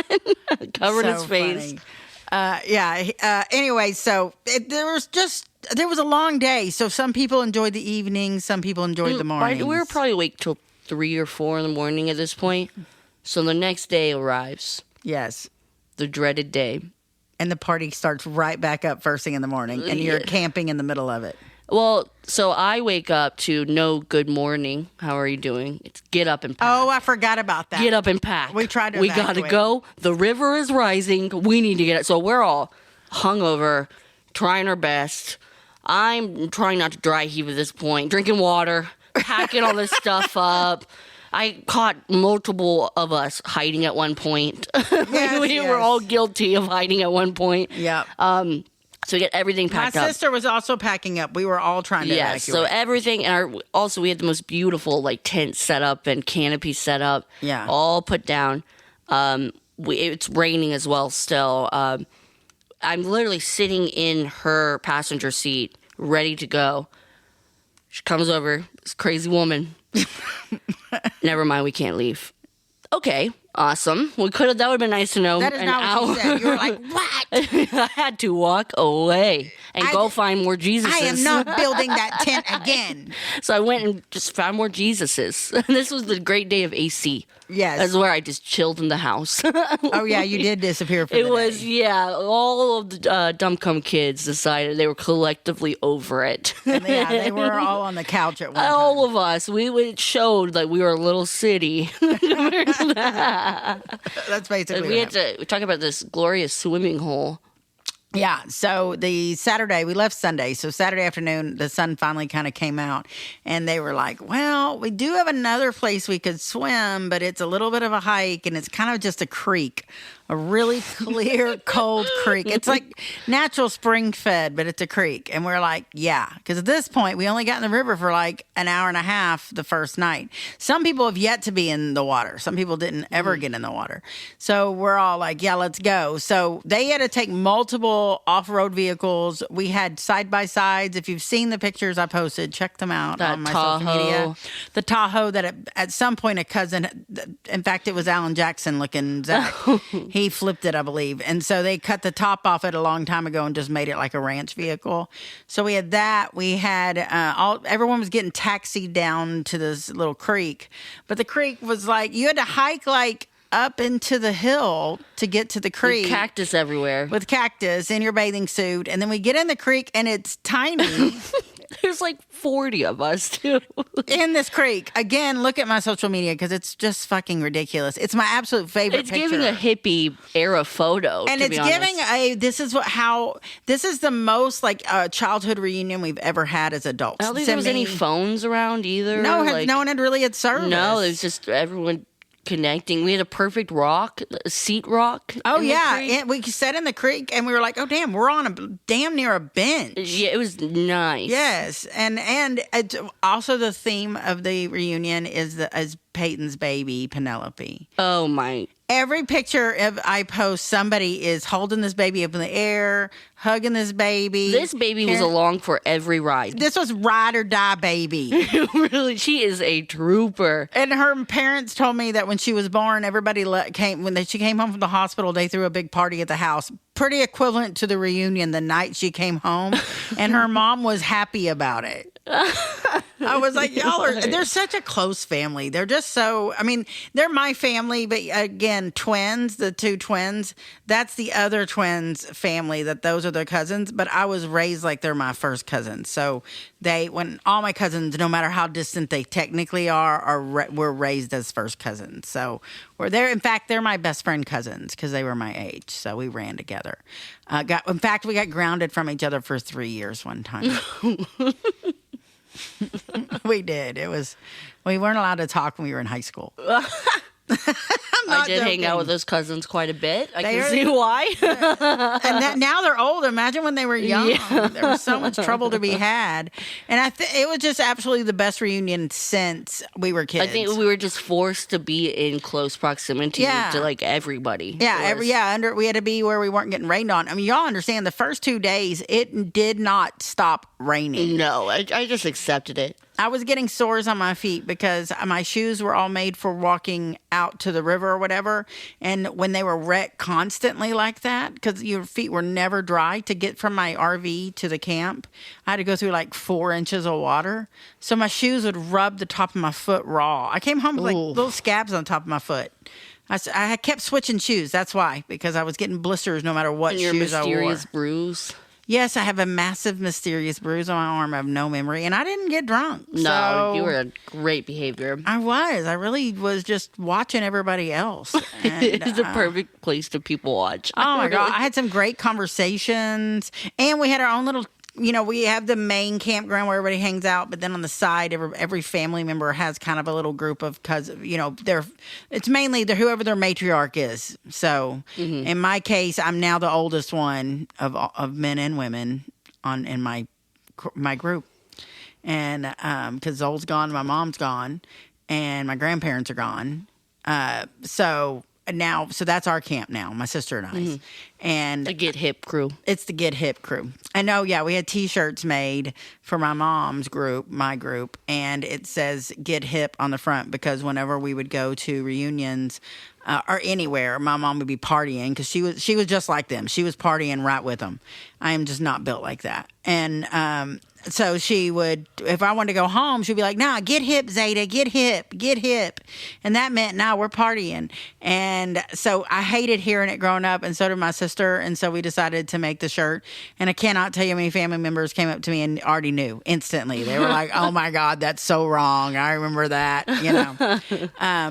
Speaker 2: covering his face.
Speaker 1: Anyway, so there was a long day. So some people enjoyed the evening, some people enjoyed the morning.
Speaker 2: We were probably awake till 3 or 4 in the morning at this point. So the next day arrives.
Speaker 1: Yes.
Speaker 2: The dreaded day.
Speaker 1: And the party starts right back up first thing in the morning, and you're camping in the middle of it.
Speaker 2: Well, so I wake up to no good morning. How are you doing? It's get up and pack.
Speaker 1: Oh, I forgot about that.
Speaker 2: Get up and pack.
Speaker 1: We tried to
Speaker 2: We gotta
Speaker 1: evacuate.
Speaker 2: go. The river is rising. We need to get it. So we're all hungover, trying our best. I'm trying not to dry heave at this point. Drinking water, packing all this stuff up. I caught multiple of us hiding at one point.
Speaker 1: Yes,
Speaker 2: we were
Speaker 1: yes.
Speaker 2: all guilty of hiding at one point.
Speaker 1: Yep.
Speaker 2: So we get everything
Speaker 1: My
Speaker 2: packed up.
Speaker 1: sister was also packing up. We were all trying to
Speaker 2: Yes, so
Speaker 1: evacuate.
Speaker 2: everything, and also we had the most beautiful like tent set up and canopy set up.
Speaker 1: Yeah.
Speaker 2: all put down. It's raining as well still. I'm literally sitting in her passenger seat, ready to go. She comes over, this crazy woman. Never mind, we can't leave. Okay, awesome. We could have. That would have been nice to know.
Speaker 1: That is
Speaker 2: an
Speaker 1: not
Speaker 2: hour.
Speaker 1: what you said. You were like, what?
Speaker 2: I had to walk away and go find more Jesuses.
Speaker 1: I am not building that tent again.
Speaker 2: So I went and just found more Jesuses. This was the great day of AC.
Speaker 1: Yes.
Speaker 2: That's where I just chilled in the house.
Speaker 1: Oh, yeah, you did disappear for
Speaker 2: It
Speaker 1: the
Speaker 2: was,
Speaker 1: day.
Speaker 2: yeah, all of the dumb kids decided they were collectively over it.
Speaker 1: Yeah, they were all on the couch at one time.
Speaker 2: All of us, it showed like we were a little city.
Speaker 1: That's basically
Speaker 2: We
Speaker 1: what
Speaker 2: had to talk about this glorious swimming hole.
Speaker 1: Yeah, so the Saturday, we left Sunday. So Saturday afternoon, the sun finally kind of came out. And they were like, well, we do have another place we could swim, but it's a little bit of a hike and it's kind of just a creek. A really clear, cold creek. It's like natural spring fed, but it's a creek. And we're like, yeah. Because at this point, we only got in the river for like an hour and a half the first night. Some people have yet to be in the water. Some people didn't ever get in the water. So we're all like, yeah, let's go. So they had to take multiple off-road vehicles. We had side-by-sides. If you've seen the pictures I posted, check them out
Speaker 2: That
Speaker 1: on my social media.
Speaker 2: Tahoe.
Speaker 1: The Tahoe that at some point a cousin, in fact, it was Alan Jackson looking Zach. He flipped it, I believe. And so they cut the top off it a long time ago and just made it like a ranch vehicle. So we had that. We had everyone was getting taxied down to this little creek. But the creek was like, you had to hike like up into the hill to get to the creek.
Speaker 2: Cactus everywhere.
Speaker 1: With cactus in your bathing suit. And then we get in the creek and it's tiny.
Speaker 2: There's like 40 of us, too.
Speaker 1: In this creek. Again, look at my social media because it's just fucking ridiculous. It's my absolute favorite
Speaker 2: It's
Speaker 1: picture.
Speaker 2: giving a hippie era photo.
Speaker 1: And
Speaker 2: to
Speaker 1: it's
Speaker 2: be honest.
Speaker 1: giving this is the most like childhood reunion we've ever had as adults.
Speaker 2: I don't think
Speaker 1: To
Speaker 2: there was any
Speaker 1: me.
Speaker 2: phones around either.
Speaker 1: No,
Speaker 2: like,
Speaker 1: no one had really had service.
Speaker 2: No, it was just everyone connecting. We had a perfect rock, a seat rock.
Speaker 1: Oh
Speaker 2: in the
Speaker 1: yeah,
Speaker 2: creek.
Speaker 1: and we sat in the creek and we were like, oh damn, we're on a damn near a bench.
Speaker 2: Yeah, it was nice.
Speaker 1: Yes, and it's also the theme of the reunion is Peyton's baby Penelope.
Speaker 2: Oh my.
Speaker 1: Every picture I post, somebody is holding this baby up in the air, hugging this baby.
Speaker 2: This baby was along for every ride.
Speaker 1: This was ride or die baby.
Speaker 2: Really, she is a trooper.
Speaker 1: And her parents told me that when she was born, everybody she came home from the hospital, they threw a big party at the house. Pretty equivalent to the reunion the night she came home. And her mom was happy about it. I was like, they're such a close family. They're just so, I mean, they're my family, but again, twins, the two twins, that's the other twins' family, those are their cousins, but I was raised like they're my first cousins. So when all my cousins, no matter how distant they technically were raised as first cousins. So we're there. In fact, they're my best friend cousins because they were my age. So we ran together. In fact, we got grounded from each other for 3 years one time. We did. We weren't allowed to talk when we were in high school.
Speaker 2: I did hang out with those cousins quite a bit. I can see why.
Speaker 1: And now they're old. Imagine when they were young.
Speaker 2: Yeah.
Speaker 1: There was so much trouble to be had. And it was just absolutely the best reunion since we were kids.
Speaker 2: I think we were just forced to be in close proximity to like everybody.
Speaker 1: Yeah, we had to be where we weren't getting rained on. I mean, y'all understand the first 2 days it did not stop raining.
Speaker 2: No, I just accepted it.
Speaker 1: I was getting sores on my feet because my shoes were all made for walking out to the river or whatever. And when they were wet constantly like that, because your feet were never dry to get from my RV to the camp, I had to go through like 4 inches of water. So my shoes would rub the top of my foot raw. I came home with like little scabs on top of my foot. I kept switching shoes. That's why, because I was getting blisters no matter what
Speaker 2: And your
Speaker 1: shoes I wore.
Speaker 2: mysterious bruise.
Speaker 1: Yes, I have a massive mysterious bruise on my arm. I have no memory, and I didn't get drunk.
Speaker 2: No,
Speaker 1: so
Speaker 2: you were a great behavior.
Speaker 1: I was. I really was just watching everybody else. And,
Speaker 2: It's the perfect place to people watch.
Speaker 1: oh my God. I had some great conversations, and we had our own little, we have the main campground where everybody hangs out, but then on the side, every family member has kind of a little group of cousins. It's mainly whoever their matriarch is. So in my case, I'm now the oldest one of men and women in my group, and because Zole's gone, my mom's gone, and my grandparents are gone. So that's our camp now, my sister and I. And
Speaker 2: The Get Hip crew.
Speaker 1: it's the Get Hip crew. I know, yeah, we had T-shirts made for my mom's group, my group, and it says Get Hip on the front because whenever we would go to reunions or anywhere, my mom would be partying because she was just like them. She was partying right with them. I am just not built like that. And so she would, if I wanted to go home, she'd be like, nah, get hip, Zada, get hip, get hip. And that meant, nah, we're partying. And so I hated hearing it growing up, and so did my sister. And so we decided to make the shirt. And I cannot tell you how many family members came up to me and already knew instantly. They were like, oh my God, that's so wrong. I remember that,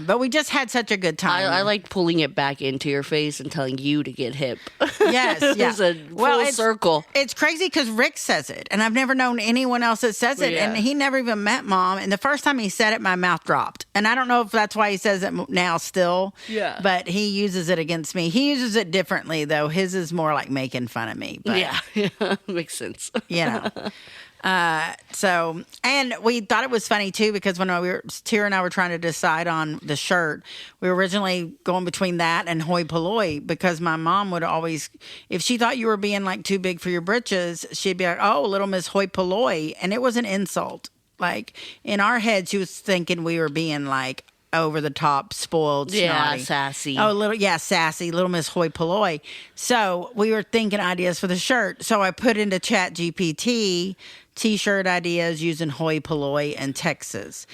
Speaker 1: But we just had such a good time.
Speaker 2: I like pulling it back into your face and telling you to get hip.
Speaker 1: Yes, yeah.
Speaker 2: It's a full circle.
Speaker 1: It's crazy because Rick says it, and I've never known anyone else that says it,
Speaker 2: Yeah.
Speaker 1: and he never even met Mom. And the first time he said it, my mouth dropped. And I don't know if that's why he says it now still.
Speaker 2: Yeah.
Speaker 1: But he uses it against me. He uses it differently though. His is more like making fun of me. But,
Speaker 2: Yeah, makes sense.
Speaker 1: So, and we thought it was funny too because when Tira and I were trying to decide on the shirt, we were originally going between that and hoi polloi because my mom would always, if she thought you were being like too big for your britches, she'd be like, "Oh, little Miss Hoi Polloi," and it was an insult. Like in our head, she was thinking we were being like over the top, spoiled, snotty.
Speaker 2: Sassy.
Speaker 1: Oh, sassy, little Miss Hoi Polloi. So we were thinking ideas for the shirt. So I put into Chat GPT T-shirt ideas using hoi polloi and Texas.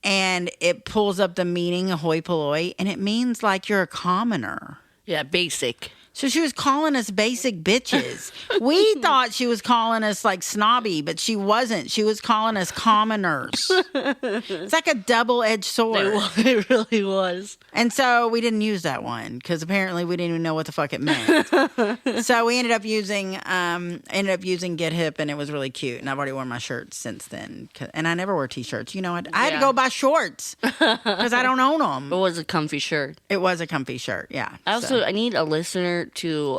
Speaker 1: And it pulls up the meaning of hoi polloi, and it means like you're a commoner.
Speaker 2: Yeah, basic.
Speaker 1: So she was calling us basic bitches. We thought she was calling us like snobby, but she wasn't. She was calling us commoners. It's like a double-edged sword.
Speaker 2: It really was.
Speaker 1: And so we didn't use that one because apparently we didn't even know what the fuck it meant. So we ended up using Get Hip, and it was really cute. And I've already worn my shirts since then. And I never wear T-shirts. You know what? I had to go buy shorts because I don't own them.
Speaker 2: It was a comfy shirt.
Speaker 1: It was a comfy shirt. Yeah.
Speaker 2: I need a listener to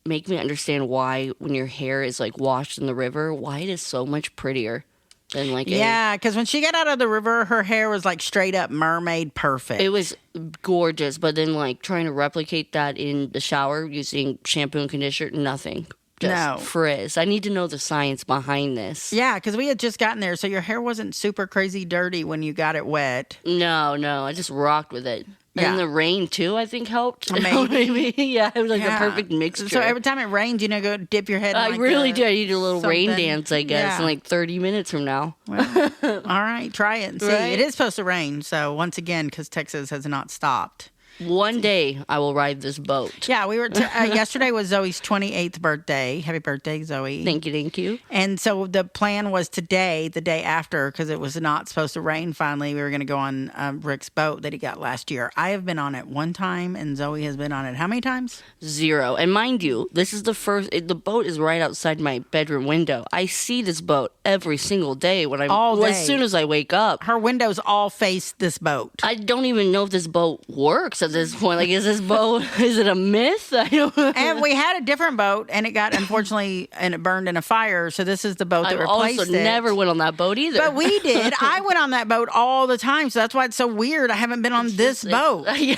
Speaker 2: make me understand why when your hair is like washed in the river, why it is so much prettier than like
Speaker 1: because when she got out of the river, her hair was like straight up mermaid perfect.
Speaker 2: it was gorgeous, but then like trying to replicate that in the shower using shampoo and conditioner, nothing. Just frizz. I need to know the science behind this.
Speaker 1: Yeah, because we had just gotten there, so your hair wasn't super crazy dirty when you got it wet.
Speaker 2: No, I just rocked with it.
Speaker 1: Yeah.
Speaker 2: And the rain too, I think helped.
Speaker 1: Maybe.
Speaker 2: Yeah, it was like the perfect mixture.
Speaker 1: So every time it rains, go dip your head in
Speaker 2: I
Speaker 1: like
Speaker 2: really do. I need a little rain
Speaker 1: something.
Speaker 2: dance, I guess, in like 30 minutes from now.
Speaker 1: Well, all right, try it and see.
Speaker 2: Right?
Speaker 1: It is supposed to rain, so once again, because Texas has not stopped.
Speaker 2: One day I will ride this boat.
Speaker 1: Yeah, we were. Yesterday was Zoe's 28th birthday. Happy birthday, Zoe!
Speaker 2: Thank you.
Speaker 1: And so the plan was today, the day after, because it was not supposed to rain. Finally, we were going to go on Rick's boat that he got last year. I have been on it one time, and Zoe has been on it how many times?
Speaker 2: 0. And mind you, this is the first. The boat is right outside my bedroom window. I see this boat every single day as soon as I wake up.
Speaker 1: Her windows all face this boat.
Speaker 2: I don't even know if this boat works at this point. Like, is it a myth? I don't know.
Speaker 1: And we had a different boat, and it got, unfortunately, and it burned in a fire. So this is the boat that replaced it. I
Speaker 2: also never went on that boat either.
Speaker 1: But we did. I went on that boat all the time. So that's why it's so weird. I haven't been on this boat. We've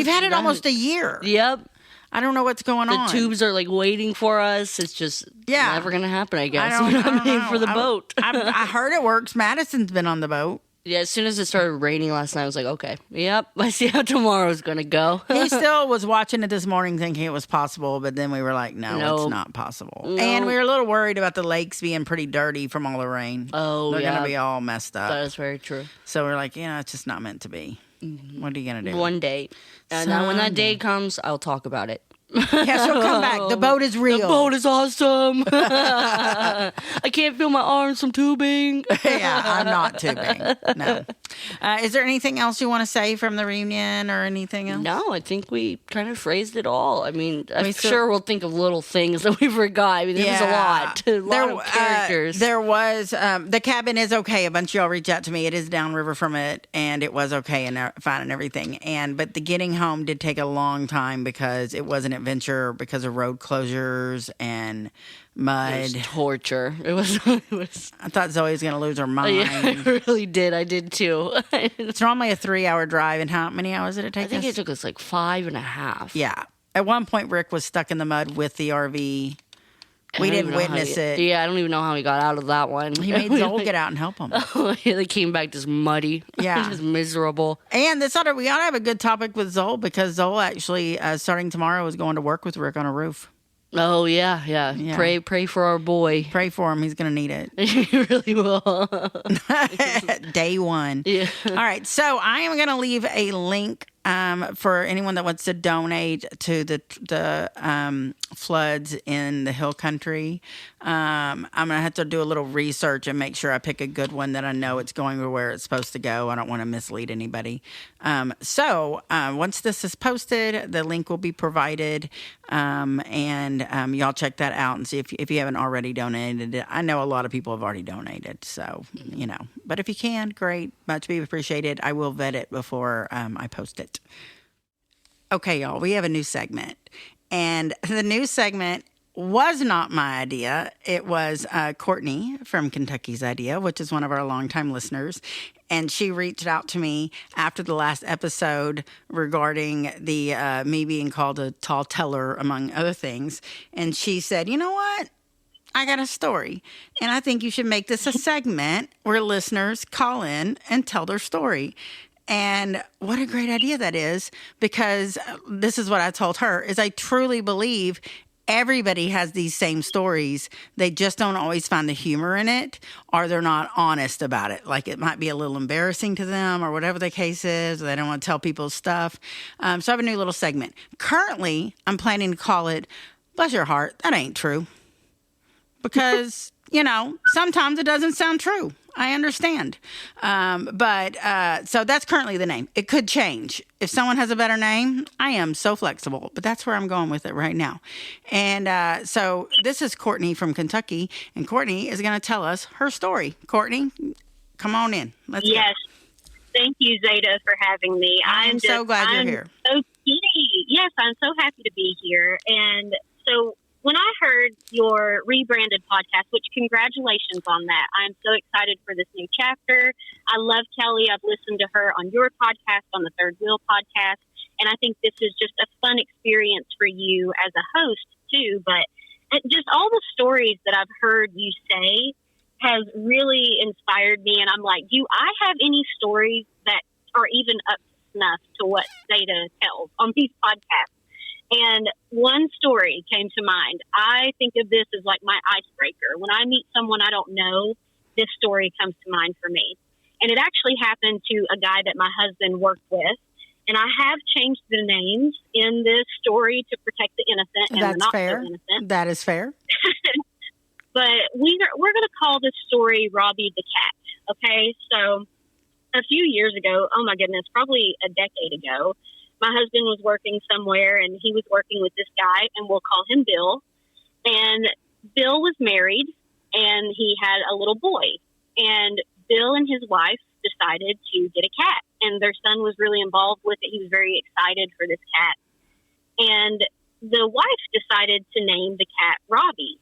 Speaker 1: had it almost a year.
Speaker 2: Yep.
Speaker 1: I don't know what's going on.
Speaker 2: The tubes are like waiting for us. It's just never going to happen, I guess.
Speaker 1: I
Speaker 2: We're
Speaker 1: don't
Speaker 2: not made
Speaker 1: know.
Speaker 2: for the boat.
Speaker 1: I heard it works. Madison's been on the boat.
Speaker 2: Yeah, as soon as it started raining last night, I was like, okay, yep, I see how tomorrow's going to go.
Speaker 1: He still was watching it this morning thinking it was possible, but then we were like, no, it's not possible.
Speaker 2: No.
Speaker 1: And we were a little worried about the lakes being pretty dirty from all the rain.
Speaker 2: Oh,
Speaker 1: They're
Speaker 2: yeah.
Speaker 1: going to be all messed up.
Speaker 2: That is very true.
Speaker 1: So we're like, it's just not meant to be. What are you going to do?
Speaker 2: One day. And when that day comes, I'll talk about it.
Speaker 1: Yeah, she'll come back. The boat is real.
Speaker 2: The boat is awesome. I can't feel my arms from tubing.
Speaker 1: Yeah, I'm not tubing. No. Is there anything else you want to say from the reunion or anything else?
Speaker 2: No, I think we kind of phrased it all. I mean, I'm sure we'll think of little things that we forgot. I mean, there was a lot. A lot of characters.
Speaker 1: There was, the cabin is okay. A bunch of y'all reached out to me. It is downriver from it, and it was okay and fine and everything. But the getting home did take a long time because it was an adventure because of road closures and mud.
Speaker 2: It was torture. It was.
Speaker 1: I thought Zoe was going to lose her mind.
Speaker 2: Yeah, I really did. I did too.
Speaker 1: It's normally a 3-hour drive, and how many hours did it take us?
Speaker 2: I think it took us like 5.5.
Speaker 1: Yeah. At one point, Rick was stuck in the mud with the RV. We didn't witness it.
Speaker 2: Yeah, I don't even know how he got out of that one.
Speaker 1: He made Zoe get out and help him.
Speaker 2: They came back just muddy.
Speaker 1: Yeah.
Speaker 2: Just miserable.
Speaker 1: And we ought to have a good topic with Zoe because Zoe actually, starting tomorrow, is going to work with Rick on a roof.
Speaker 2: Oh, yeah. Pray for our boy.
Speaker 1: Pray for him. He's going to need it.
Speaker 2: He really will.
Speaker 1: Day one.
Speaker 2: Yeah.
Speaker 1: All right. So I am going to leave a link for anyone that wants to donate to the floods in the Hill Country. I'm going to have to do a little research and make sure I pick a good one that I know it's going to where it's supposed to go. I don't want to mislead anybody. So once this is posted, the link will be provided. And y'all check that out and see if you haven't already donated. I know a lot of people have already donated. So, but if you can, great. Much be appreciated. I will vet it before I post it. Okay, y'all, we have a new segment. And the new segment was not my idea. It was Courtney from Kentucky's idea, which is one of our longtime listeners. And she reached out to me after the last episode regarding the me being called a tall teller, among other things. And she said, you know what? I got a story. And I think you should make this a segment where listeners call in and tell their story. And what a great idea that is, because this is what I told her, is I truly believe everybody has these same stories. They just don't always find the humor in it, or they're not honest about it. Like it might be a little embarrassing to them or whatever the case is. Or they don't want to tell people stuff. So I have a new little segment. Currently, I'm planning to call it, Bless Your Heart, That Ain't True. Because, sometimes it doesn't sound true. I understand. But so that's currently the name. It could change. If someone has a better name, I am so flexible. But that's where I'm going with it right now. And so this is Courtney from Kentucky. And Courtney is going to tell us her story. Courtney, come on in. Let's go.
Speaker 3: Thank you, Zada, for having me.
Speaker 1: I'm so glad you're here.
Speaker 3: So giddy. Yes, I'm so happy to be here. And so when I heard your rebranded podcast, which congratulations on that. I'm so excited for this new chapter. I love Kelly. I've listened to her on your podcast, on the Third Wheel podcast. And I think this is just a fun experience for you as a host, too. But just all the stories that I've heard you say has really inspired me. And I'm like, do I have any stories that are even up to snuff to what Zada tells on these podcasts? And one story came to mind. I think of this as like my icebreaker. When I meet someone I don't know, this story comes to mind for me. And it actually happened to a guy that my husband worked with. And I have changed the names in this story to protect the innocent and the not so innocent.
Speaker 1: That is fair.
Speaker 3: But we're going to call this story Robbie the Cat. Okay, so a few years ago, oh my goodness, probably a decade ago, my husband was working somewhere and he was working with this guy, and we'll call him Bill. And Bill was married and he had a little boy. And Bill and his wife decided to get a cat, and their son was really involved with it. He was very excited for this cat. And the wife decided to name the cat Robbie.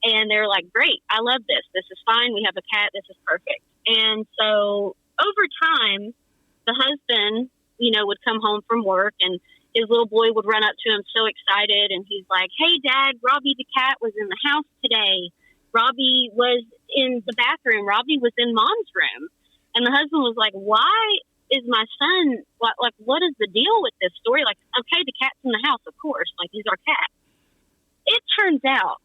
Speaker 3: And they're like, great, I love this. This is fine. We have a cat. This is perfect. And so over time, the husband, would come home from work, and his little boy would run up to him so excited. And he's like, hey, Dad, Robbie the cat was in the house today. Robbie was in the bathroom. Robbie was in Mom's room. And the husband was like, why is my son, what is the deal with this story? Like, okay, the cat's in the house, of course. Like, he's our cat. It turns out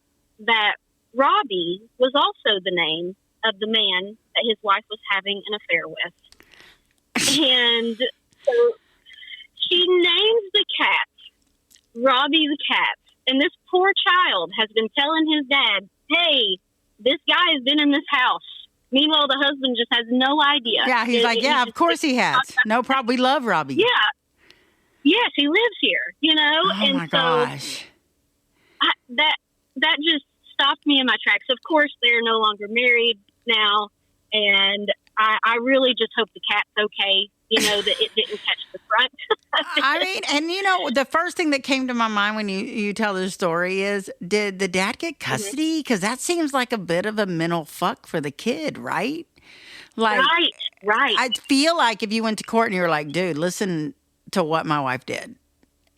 Speaker 3: that Robbie was also the name of the man that his wife was having an affair with. And so she names the cat Robbie the cat. And this poor child has been telling his dad, hey, this guy has been in this house. Meanwhile, the husband just has no idea.
Speaker 1: Yeah, he's like, yeah, of course he has. No problem. We love Robbie.
Speaker 3: Yeah. Yes, he lives here,
Speaker 1: Oh,
Speaker 3: and
Speaker 1: my gosh.
Speaker 3: that just stopped me in my tracks. Of course, they're no longer married now, and I really just hope the cat's okay, that it didn't catch the front.
Speaker 1: I mean, and the first thing that came to my mind when you tell this story is, did the dad get custody? Because that seems like a bit of a mental fuck for the kid, right? Like,
Speaker 3: Right.
Speaker 1: I feel like if you went to court and you were like, dude, listen to what my wife did.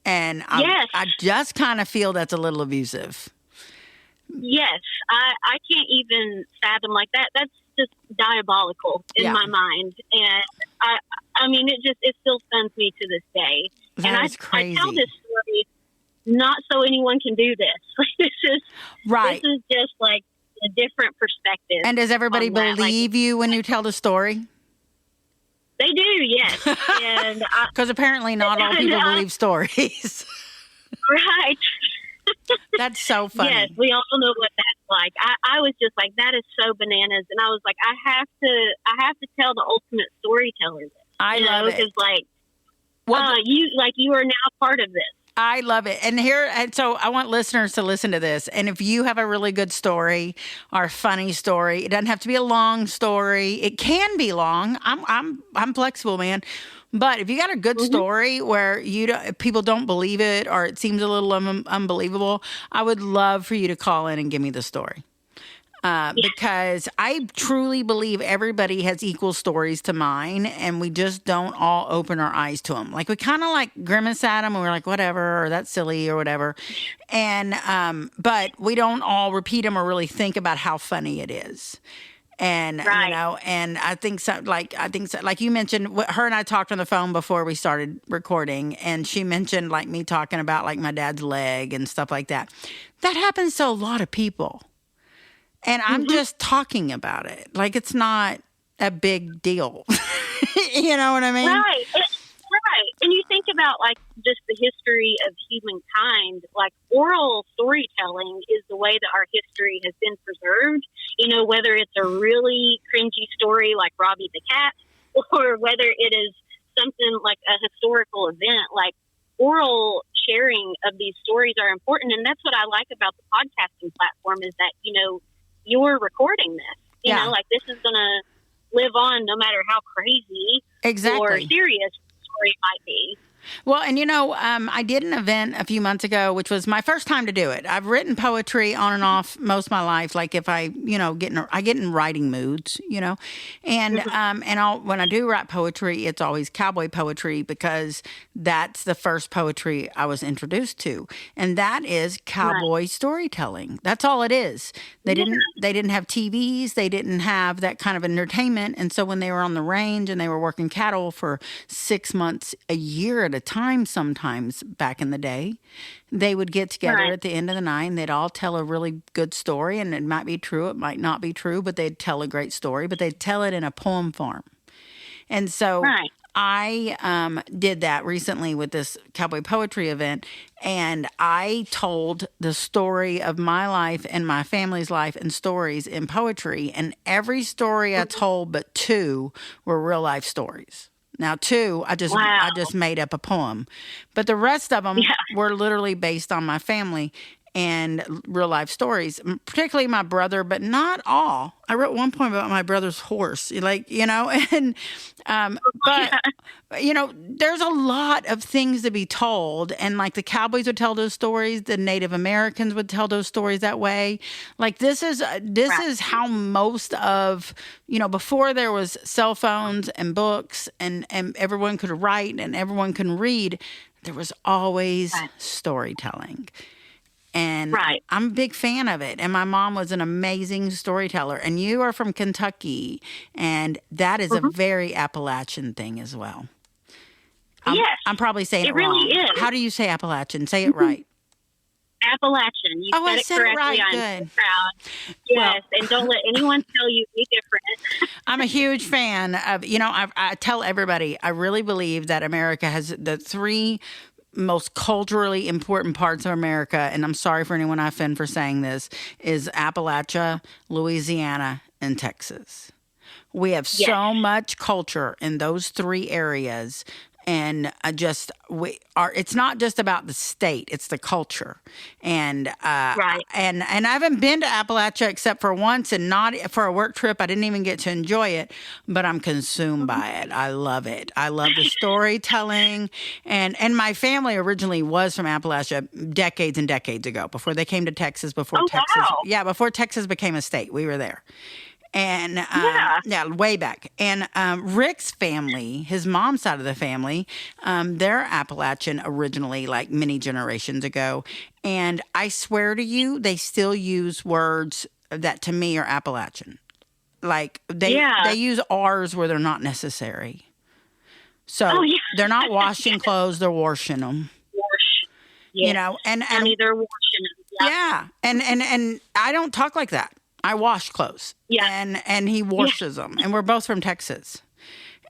Speaker 1: And I just kind of feel that's a little abusive.
Speaker 3: Yes, I can't even fathom like that. That's just diabolical in my mind, and I mean, it still stuns me to this day.
Speaker 1: That is crazy.
Speaker 3: I tell this story not so anyone can do this. This is just like a different perspective.
Speaker 1: And does everybody believe you when you tell the story?
Speaker 3: They do, yes. And
Speaker 1: because apparently not all people believe stories.
Speaker 3: Right.
Speaker 1: That's so funny.
Speaker 3: Yes, we all know what that's like. I was just like, that is so bananas, and I was like, I have to tell the ultimate storyteller this.
Speaker 1: I love it.
Speaker 3: Because you are now part of this.
Speaker 1: I love it. And so I want listeners to listen to this. And if you have a really good story or a funny story, it doesn't have to be a long story. It can be long. I'm flexible, man. But if you got a good story where people don't believe it or it seems a little unbelievable, I would love for you to call in and give me the story. Because I truly believe everybody has equal stories to mine, and we just don't all open our eyes to them. Like, we kind of like grimace at them, and we're like, whatever, or that's silly, or whatever. And but we don't all repeat them or really think about how funny it is. And and I think like you mentioned, her and I talked on the phone before we started recording, and she mentioned like me talking about like my dad's leg and stuff like that. That happens to a lot of people. And I'm just talking about it. Like, it's not a big deal. You know what I mean?
Speaker 3: Right. Right. And you think about, like, just the history of humankind, like, oral storytelling is the way that our history has been preserved. Whether it's a really cringy story like Robbie the cat, or whether it is something like a historical event, like, oral sharing of these stories are important. And that's what I like about the podcasting platform is that, you're recording this, like this is going to live on no matter how crazy or serious the story might be.
Speaker 1: Well, and I did an event a few months ago, which was my first time to do it. I've written poetry on and off most of my life. Like if I, get in writing moods, and when I do write poetry, it's always cowboy poetry because that's the first poetry I was introduced to, and that is cowboy storytelling. That's all it is. They didn't have TVs, they didn't have that kind of entertainment, and so when they were on the range and they were working cattle for 6 months, a year at a time, sometimes back in the day, they would get together at the end of the night and they'd all tell a really good story, and it might be true, it might not be true, but they'd tell a great story, but they'd tell it in a poem form. And so I did that recently with this cowboy poetry event, and I told the story of my life and my family's life and stories in poetry, and every story I told but 2 were real life stories. Now, 2, I just made up a poem, but the rest of them were literally based on my family and real life stories, particularly my brother, but not all. I wrote one poem about my brother's horse, and there's a lot of things to be told, and like the cowboys would tell those stories, the Native Americans would tell those stories that way. Like this is how most of, before there was cell phones and books and everyone could write and everyone can read, there was always storytelling. And I'm a big fan of it. And my mom was an amazing storyteller. And you are from Kentucky. And that is a very Appalachian thing as well. I'm probably saying it wrong.
Speaker 3: It really is.
Speaker 1: How do you say Appalachian? Say it right.
Speaker 3: Appalachian. You
Speaker 1: I
Speaker 3: said
Speaker 1: said
Speaker 3: it correctly.
Speaker 1: Right.
Speaker 3: I'm
Speaker 1: Good.
Speaker 3: so proud. Yes, and don't let anyone tell you any different.
Speaker 1: I'm a huge fan of, I tell everybody, I really believe that America has the 3 most culturally important parts of America, and I'm sorry for anyone I offend for saying this, is Appalachia, Louisiana, and Texas. We have so much culture in those three areas. And it's not just about the state; it's the culture, and
Speaker 3: Right.
Speaker 1: and I haven't been to Appalachia except for once, and not for a work trip. I didn't even get to enjoy it, but I'm consumed by it. I love it. I love the storytelling, and my family originally was from Appalachia decades and decades ago, before they came to Texas. Before Texas,
Speaker 3: wow.
Speaker 1: before Texas became a state, we were there. And way back. And Rick's family, his mom's side of the family, they're Appalachian originally, like many generations ago. And I swear to you, they still use words that to me are Appalachian. Like they use R's where they're not necessary. So they're not washing clothes; they're washing them.
Speaker 3: Yes.
Speaker 1: You know, and
Speaker 3: they're washing them.
Speaker 1: Yeah, and I don't talk like that. I wash clothes.
Speaker 3: Yeah.
Speaker 1: And he washes them. And we're both from Texas.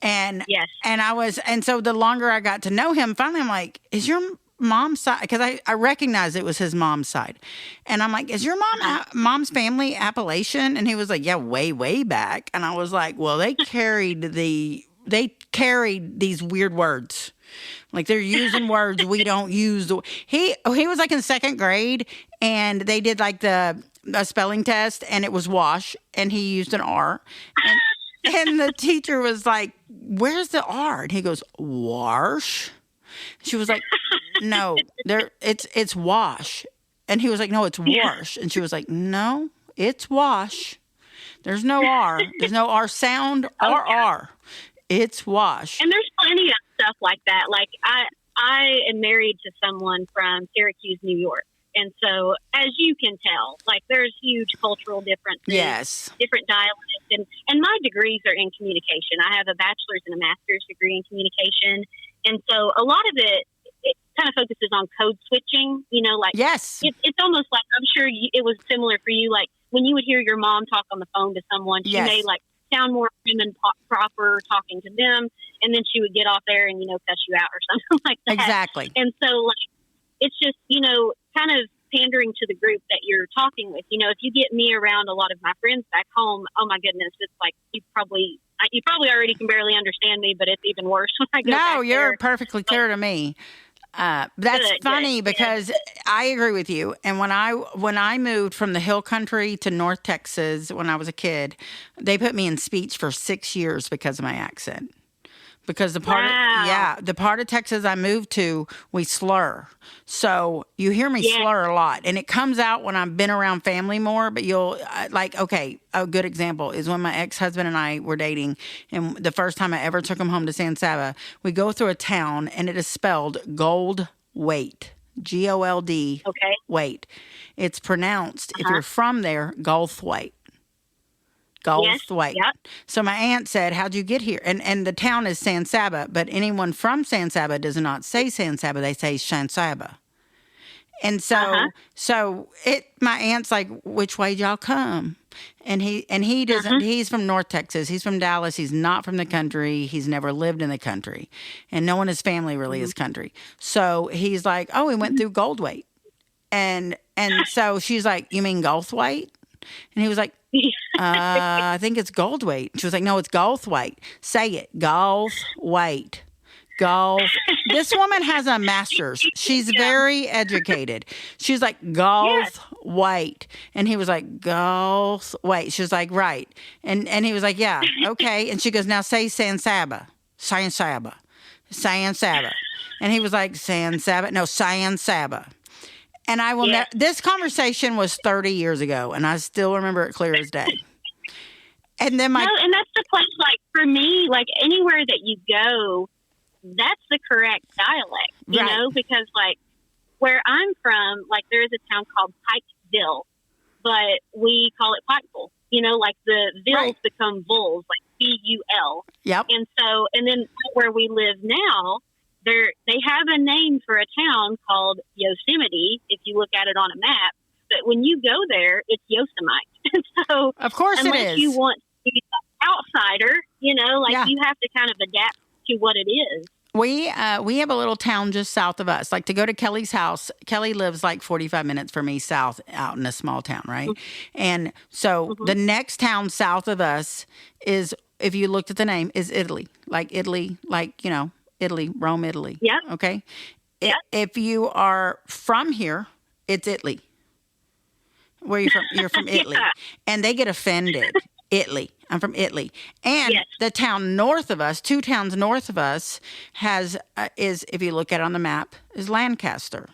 Speaker 1: And and so the longer I got to know him, finally I'm like, is your mom's side? Because I recognized it was his mom's side. And I'm like, is your mom's family Appalachian? And he was like, yeah, way, way back. And I was like, well, they carried these weird words. Like they're using words we don't use. He was like in second grade, and they did like a spelling test, and it was wash, and he used an R, and the teacher was like, "Where's the R?" And he goes, "Wash." She was like, "No, it's wash," and he was like, "No, it's wash," and she was like, "No, it's wash. There's no R. There's no R sound or R. It's wash."
Speaker 3: And there's plenty of stuff like that. Like I am married to someone from Syracuse, New York. And so, as you can tell, like there's huge cultural differences, different dialects, and my degrees are in communication. I have a bachelor's and a master's degree in communication, and so a lot of it kind of focuses on code switching. You know, like it's almost like, I'm sure it was similar for you. Like when you would hear your mom talk on the phone to someone, she may like sound more prim and proper talking to them, and then she would get off there and cuss you out or something like that.
Speaker 1: Exactly.
Speaker 3: And so like it's just kind of pandering to the group that you're talking with. If you get me around a lot of my friends back home, oh my goodness, it's like you probably already can barely understand me, but it's even worse when I go back
Speaker 1: No, you're
Speaker 3: there.
Speaker 1: perfectly clear to me. That's funny because I agree with you. And when I moved from the hill country to North Texas when I was a kid, they put me in speech for 6 years because of my accent. Because the part of Texas I moved to, we slur. So you hear me slur a lot. And it comes out when I've been around family more. But a good example is when my ex-husband and I were dating. And the first time I ever took him home to San Saba, we go through a town and it is spelled Gold Wait. Gold, wait. It's pronounced, if you're from there, Goldthwaite. Goldthwaite. Yep. So my aunt said, "How'd you get here?" And the town is San Saba, but anyone from San Saba does not say San Saba; they say San Saba. And so, my aunt's like, "Which way y'all come?" And he doesn't. He's from North Texas. He's from Dallas. He's not from the country. He's never lived in the country, and no one in his family really is country. So he's like, "Oh, we went through Goldthwaite," and so she's like, "You mean Goldthwaite?" And he was like, I think it's Goldthwaite. She was like, "No, it's Goldthwaite. Say it. Goldthwaite. Gold." This woman has a master's. She's very educated. She's like, "Goldthwaite." And he was like, "Goldthwaite." She was like, "Right." And he was like, "Yeah, okay." And she goes, "Now say San Saba. San Saba. San Saba." And he was like, "San Saba." No, San Saba. And I will this conversation was 30 years ago, and I still remember it clear as day. And then
Speaker 3: and that's the place, like, for me, like, anywhere that you go, that's the correct dialect, you know, because, like, where I'm from, like, there is a town called Pikeville, but we call it Pikeville. Like, the vills become bulls, like B-U-L.
Speaker 1: Yep.
Speaker 3: And so, and then where we live now, they have a name for a town called Yosemite, if you look at it on a map. But when you go there, it's Yosemite. So,
Speaker 1: of course,
Speaker 3: unless you want to be an outsider, you have to kind of adapt to what it is.
Speaker 1: We have a little town just south of us. Like to go to Kelly's house. Kelly lives like 45 minutes from me south out in a small town, right? And so the next town south of us is, if you looked at the name, is Italy. Like Italy, like, Italy, Rome, Italy.
Speaker 3: Yeah.
Speaker 1: Okay?
Speaker 3: Yeah.
Speaker 1: If you are from here, it's Italy. Where are you from? You're from Italy.
Speaker 3: Yeah.
Speaker 1: And they get offended. Italy. I'm from Italy. And
Speaker 3: Yes.
Speaker 1: the town north of us, 2 towns north of us, is, if you look at it on the map, is Lancaster.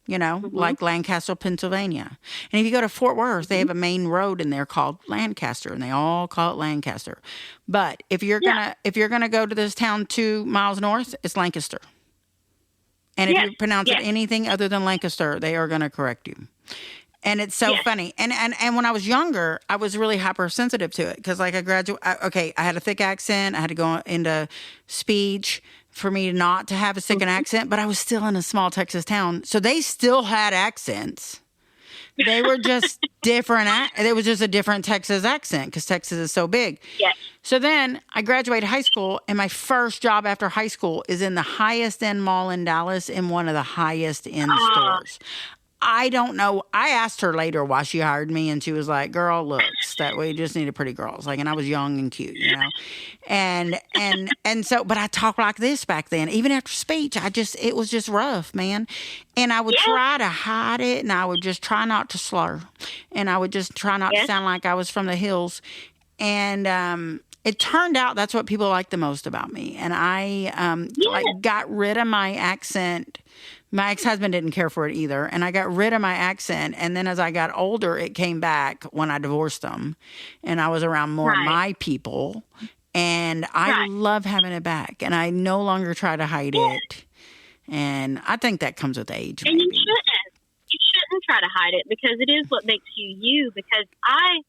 Speaker 1: Like Lancaster, Pennsylvania. And if you go to Fort Worth, they have a main road in there called Lancaster, and they all call it Lancaster. But if you're gonna go to this town 2 miles north, it's Lancaster. And if you pronounce it anything other than Lancaster, they are gonna correct you. And it's so funny. And when I was younger, I was really hypersensitive to it because, like, I had a thick accent. I had to go into speech for me not to have a thick accent, but I was still in a small Texas town. So they still had accents. They were just different. It was just a different Texas accent because Texas is so big.
Speaker 3: Yes.
Speaker 1: So then I graduated high school, and my first job after high school is in the highest end mall in Dallas in one of the highest end stores. I don't know. I asked her later why she hired me, and she was like, "Girl, looks. That way, you just needed pretty girls." Like, and I was young and cute, and so. But I talked like this back then. Even after speech, it was just rough, man. And I would try to hide it, and I would just try not to slur, and I would just try not to sound like I was from the hills, and it turned out that's what people liked the most about me, and I got rid of my accent. My ex-husband didn't care for it either, and I got rid of my accent, and then as I got older, it came back when I divorced them, and I was around more of my people, and I love having it back, and I no longer try to hide it, and I think that comes with age,
Speaker 3: and
Speaker 1: maybe.
Speaker 3: You shouldn't try to hide it because it is what makes you you, because I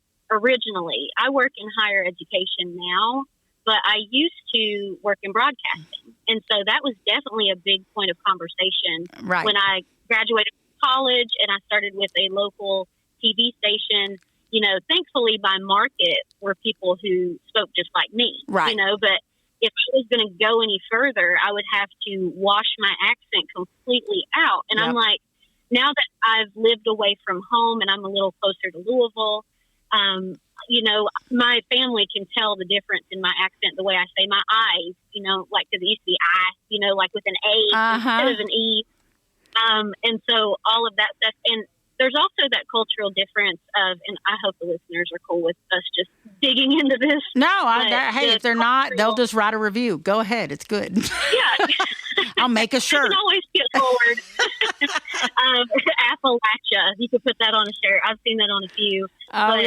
Speaker 3: work in higher education now, but I used to work in broadcasting. And so that was definitely a big point of conversation when I graduated from college and I started with a local TV station. Thankfully my market were people who spoke just like me, but if I was going to go any further, I would have to wash my accent completely out. And I'm like, now that I've lived away from home and I'm a little closer to Louisville, my family can tell the difference in my accent, the way I say my I's, like, because it used to be I, like with an A instead of an E. And so all of that stuff. And there's also that cultural difference of, and I hope the listeners are cool with us just digging into this.
Speaker 1: No, hey, if they're not, they'll just write a review. Go ahead. It's good.
Speaker 3: Yeah.
Speaker 1: I'll make a shirt.
Speaker 3: You can always get forward. Appalachia. You could put that on a shirt. I've seen that on a few. But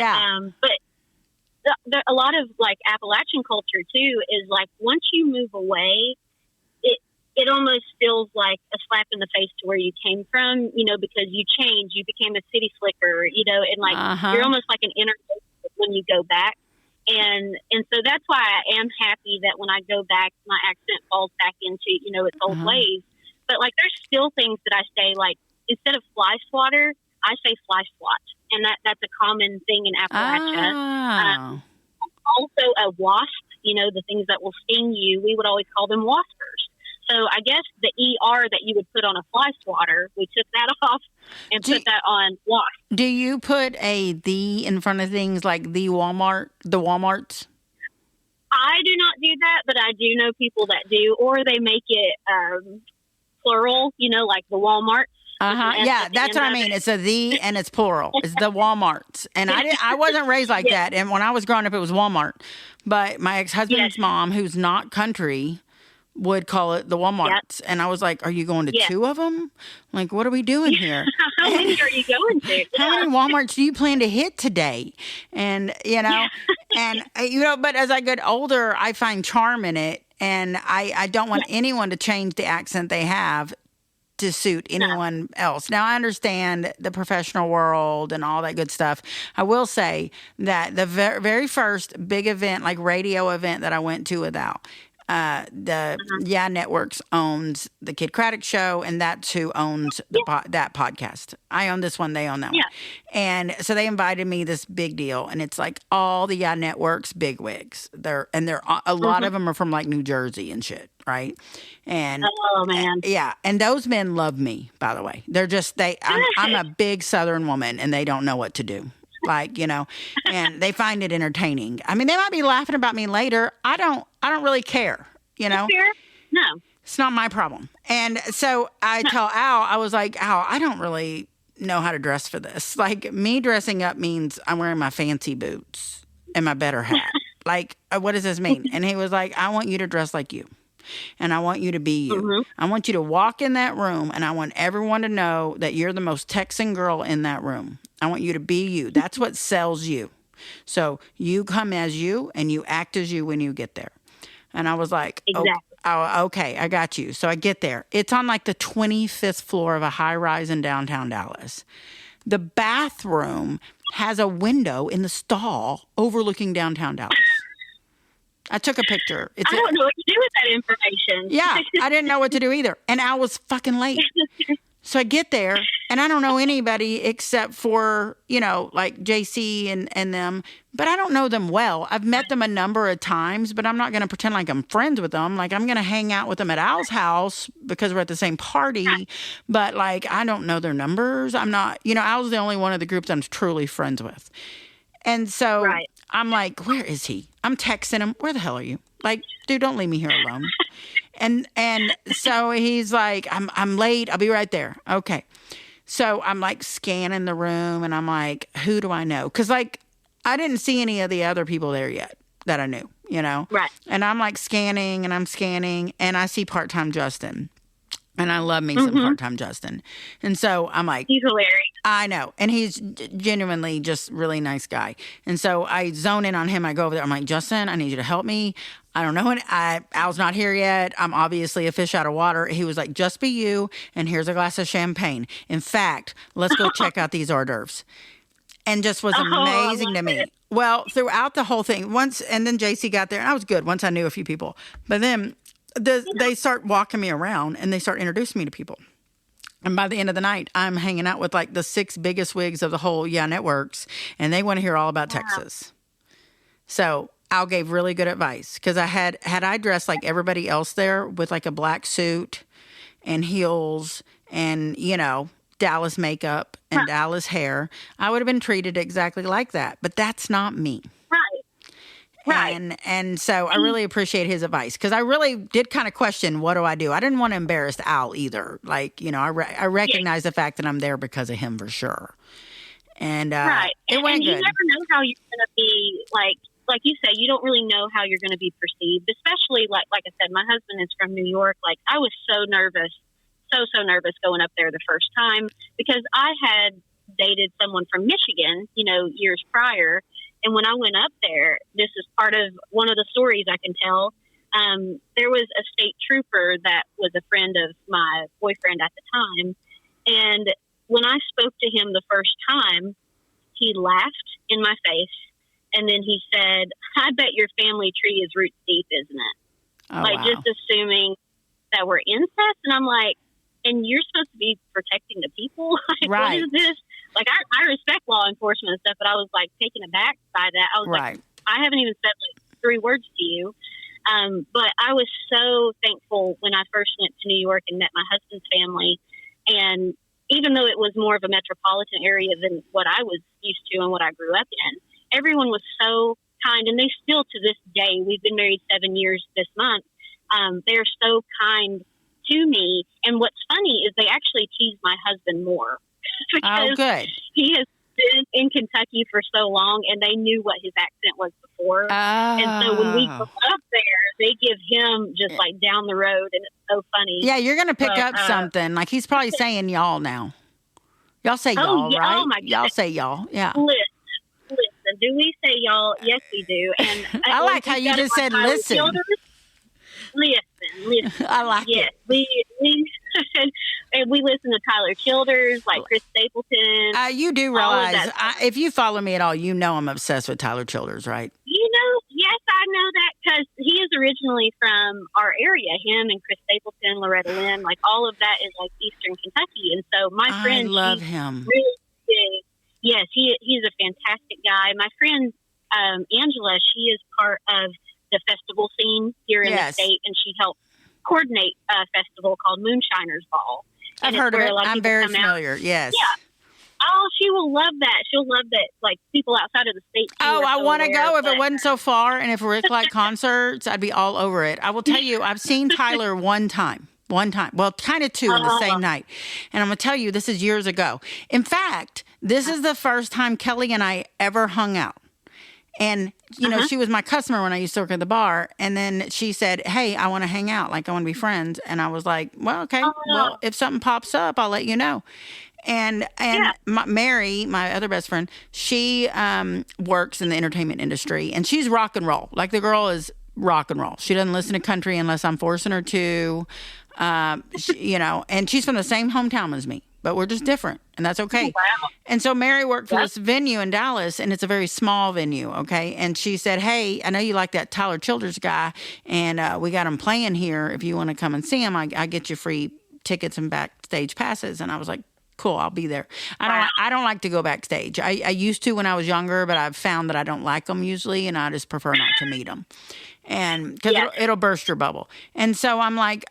Speaker 3: a lot of like Appalachian culture too is like once you move away, it almost feels like a slap in the face to where you came from, because you changed, you became a city slicker, and like you're almost like an inner when you go back. And so that's why I am happy that when I go back, my accent falls back into, its old ways. But like there's still things that I say, like instead of fly swatter, I say fly swat. And that's a common thing in Appalachia. Also a wasp, the things that will sting you, we would always call them waspers. So I guess the ER that you would put on a fly swatter, we took that off and put that on wasp.
Speaker 1: Do you put a "the" in front of things like the Walmarts?
Speaker 3: I do not do that, but I do know people that do, or they make it plural, like the Walmarts.
Speaker 1: Yeah, that's what I mean. It's a "the" and it's plural. It's the Walmarts. And I wasn't raised like that. And when I was growing up, it was Walmart. But my ex-husband's mom, who's not country, would call it the Walmarts. And I was like, are you going to 2 of them? Like, what are we doing here?
Speaker 3: How many are you going to?
Speaker 1: How many Walmarts do you plan to hit today? And, but as I get older, I find charm in it. And I don't want anyone to change the accent they have to suit anyone else. Now, I understand the professional world and all that good stuff. I will say that the very first big event, like radio event that I went to The Yeah Networks owns the Kid Craddock Show, and that's who owns that podcast. I own this one, they own that one. And so they invited me, this big deal, and it's like all the Yeah Networks bigwigs. They're a lot of them are from like New Jersey and shit, right? And
Speaker 3: oh man,
Speaker 1: and those men love me. By the way, they're just I'm a big Southern woman, and they don't know what to do. Like, and they find it entertaining. I mean, they might be laughing about me later. I don't really care,
Speaker 3: No.
Speaker 1: It's not my problem. And so I tell Al, I was like, Al, I don't really know how to dress for this. Like, me dressing up means I'm wearing my fancy boots and my better hat. Like, what does this mean? And he was like, I want you to dress like you. And I want you to be you. I want you to walk in that room, and I want everyone to know that you're the most Texan girl in that room. I want you to be you. That's what sells you. So you come as you, and you act as you when you get there. And I was like,
Speaker 3: exactly.
Speaker 1: Oh, okay, I got you. So I get there. It's on like the 25th floor of a high-rise in downtown Dallas. The bathroom has a window in the stall overlooking downtown Dallas. I took a picture.
Speaker 3: I don't know what to do with that information.
Speaker 1: Yeah, I didn't know what to do either. And I was fucking late. So I get there, and I don't know anybody except for, like JC and them. But I don't know them well. I've met them a number of times, but I'm not going to pretend like I'm friends with them. Like, I'm going to hang out with them at Al's house because we're at the same party. Right. But, like, I don't know their numbers. I'm not, Al's the only one of the groups I'm truly friends with. And so I'm like, where is he? I'm texting him. Where the hell are you? Like, dude, don't leave me here alone. And so he's like, I'm late. I'll be right there. Okay. So I'm like scanning the room, and I'm like, who do I know? Because like I didn't see any of the other people there yet that I knew,
Speaker 3: Right.
Speaker 1: And I'm like scanning, and I see Part-Time Justin. And I love me some Part-Time Justin. And so I'm like,
Speaker 3: he's hilarious.
Speaker 1: I know. And he's genuinely just really nice guy. And so I zone in on him. I go over there. I'm like, Justin, I need you to help me. I don't know. Al's not here yet. I'm obviously a fish out of water. He was like, just be you. And here's a glass of champagne. In fact, let's go check out these hors d'oeuvres. And just was amazing to me.
Speaker 3: It.
Speaker 1: Well, throughout the whole thing, and then JC got there, and I was good once I knew a few people. But then they start walking me around, and they start introducing me to people. And by the end of the night, I'm hanging out with like the 6 biggest wigs of the whole Yeah Networks, and they want to hear all about Texas. So Al gave really good advice, because had I dressed like everybody else there with like a black suit and heels and, Dallas makeup and Dallas hair, I would have been treated exactly like that. But that's not me.
Speaker 3: Right.
Speaker 1: And so I really appreciate his advice, because I really did kind of question, what do I do? I didn't want to embarrass Al either. Like, I recognize the fact that I'm there because of him for sure. And it went
Speaker 3: and you
Speaker 1: good.
Speaker 3: never know how you're going to be, like you say, you don't really know how you're going to be perceived, especially like I said, my husband is from New York. Like, I was so nervous going up there the first time, because I had dated someone from Michigan, years prior. And when I went up there, this is part of one of the stories I can tell. There was a state trooper that was a friend of my boyfriend at the time. And when I spoke to him the first time, he laughed in my face. And then he said, I bet your family tree is roots deep, isn't it?
Speaker 1: Oh, wow.
Speaker 3: Just assuming that we're incest. And I'm like, and you're supposed to be protecting the people? Like,
Speaker 1: right.
Speaker 3: What is this? Like, I respect law enforcement and stuff, but I was, like, taken aback by that. I was like, I haven't even said, like, 3 words to you. But I was so thankful when I first went to New York and met my husband's family. And even though it was more of a metropolitan area than what I was used to and what I grew up in, everyone was so kind. And they still, to this day, we've been married 7 years this month, they're so kind to me. And what's funny is they actually tease my husband more. Because he has been in Kentucky for so long, and they knew what his accent was before. And so when we go up there, they give him just like down the road, and it's so funny.
Speaker 1: Yeah, you're going to pick up something. Like, he's probably saying y'all now. Y'all say y'all, right?
Speaker 3: Oh, my God.
Speaker 1: Y'all say y'all, yeah.
Speaker 3: Listen, do we say y'all? Yes, we do. And
Speaker 1: I like how you just said listen.
Speaker 3: Listen.
Speaker 1: I like it.
Speaker 3: We and we listen to Tyler Childers, like Chris Stapleton.
Speaker 1: You do realize, if you follow me at all, I'm obsessed with Tyler Childers, right?
Speaker 3: Yes, I know that, because he is originally from our area. Him and Chris Stapleton, Loretta Lynn, like all of that is like Eastern Kentucky. And so my friend,
Speaker 1: I love him.
Speaker 3: Really big. Yes, he's a fantastic guy. My friend Angela, she is part of the festival scene here in the state, and she helped coordinate a festival called Moonshiners Ball.
Speaker 1: I've heard of it. I'm very familiar. Yes.
Speaker 3: Yeah. Oh, she will love that. She'll love that, like, people outside of the state.
Speaker 1: Oh, I want to go. If it wasn't so far, and if Rick liked concerts, I'd be all over it. I will tell you, I've seen Tyler one time. Well, kind of two in the same night. And I'm going to tell you, this is years ago. In fact, this is the first time Kelly and I ever hung out. And, you know, she was my customer when I used to work at the bar. And then she said, hey, I want to hang out. Like, I want to be friends. And I was like, well, okay. Well, if something pops up, I'll let you know. And Mary, my other best friend, she works in the entertainment industry, and she's rock and roll. Like, the girl is rock and roll. She doesn't listen to country unless I'm forcing her to, you know, and she's from the same hometown as me, but we're just different, and that's okay.
Speaker 3: Wow.
Speaker 1: And so Mary worked for this venue in Dallas, and it's a very small venue, okay? And she said, hey, I know you like that Tyler Childers guy, and we got him playing here. If you want to come and see him, I get you free tickets and backstage passes. And I was like, cool, I'll be there. I don't like to go backstage. I used to when I was younger, but I've found that I don't like them usually, and I just prefer not to meet them. And because it'll burst your bubble. And so I'm like,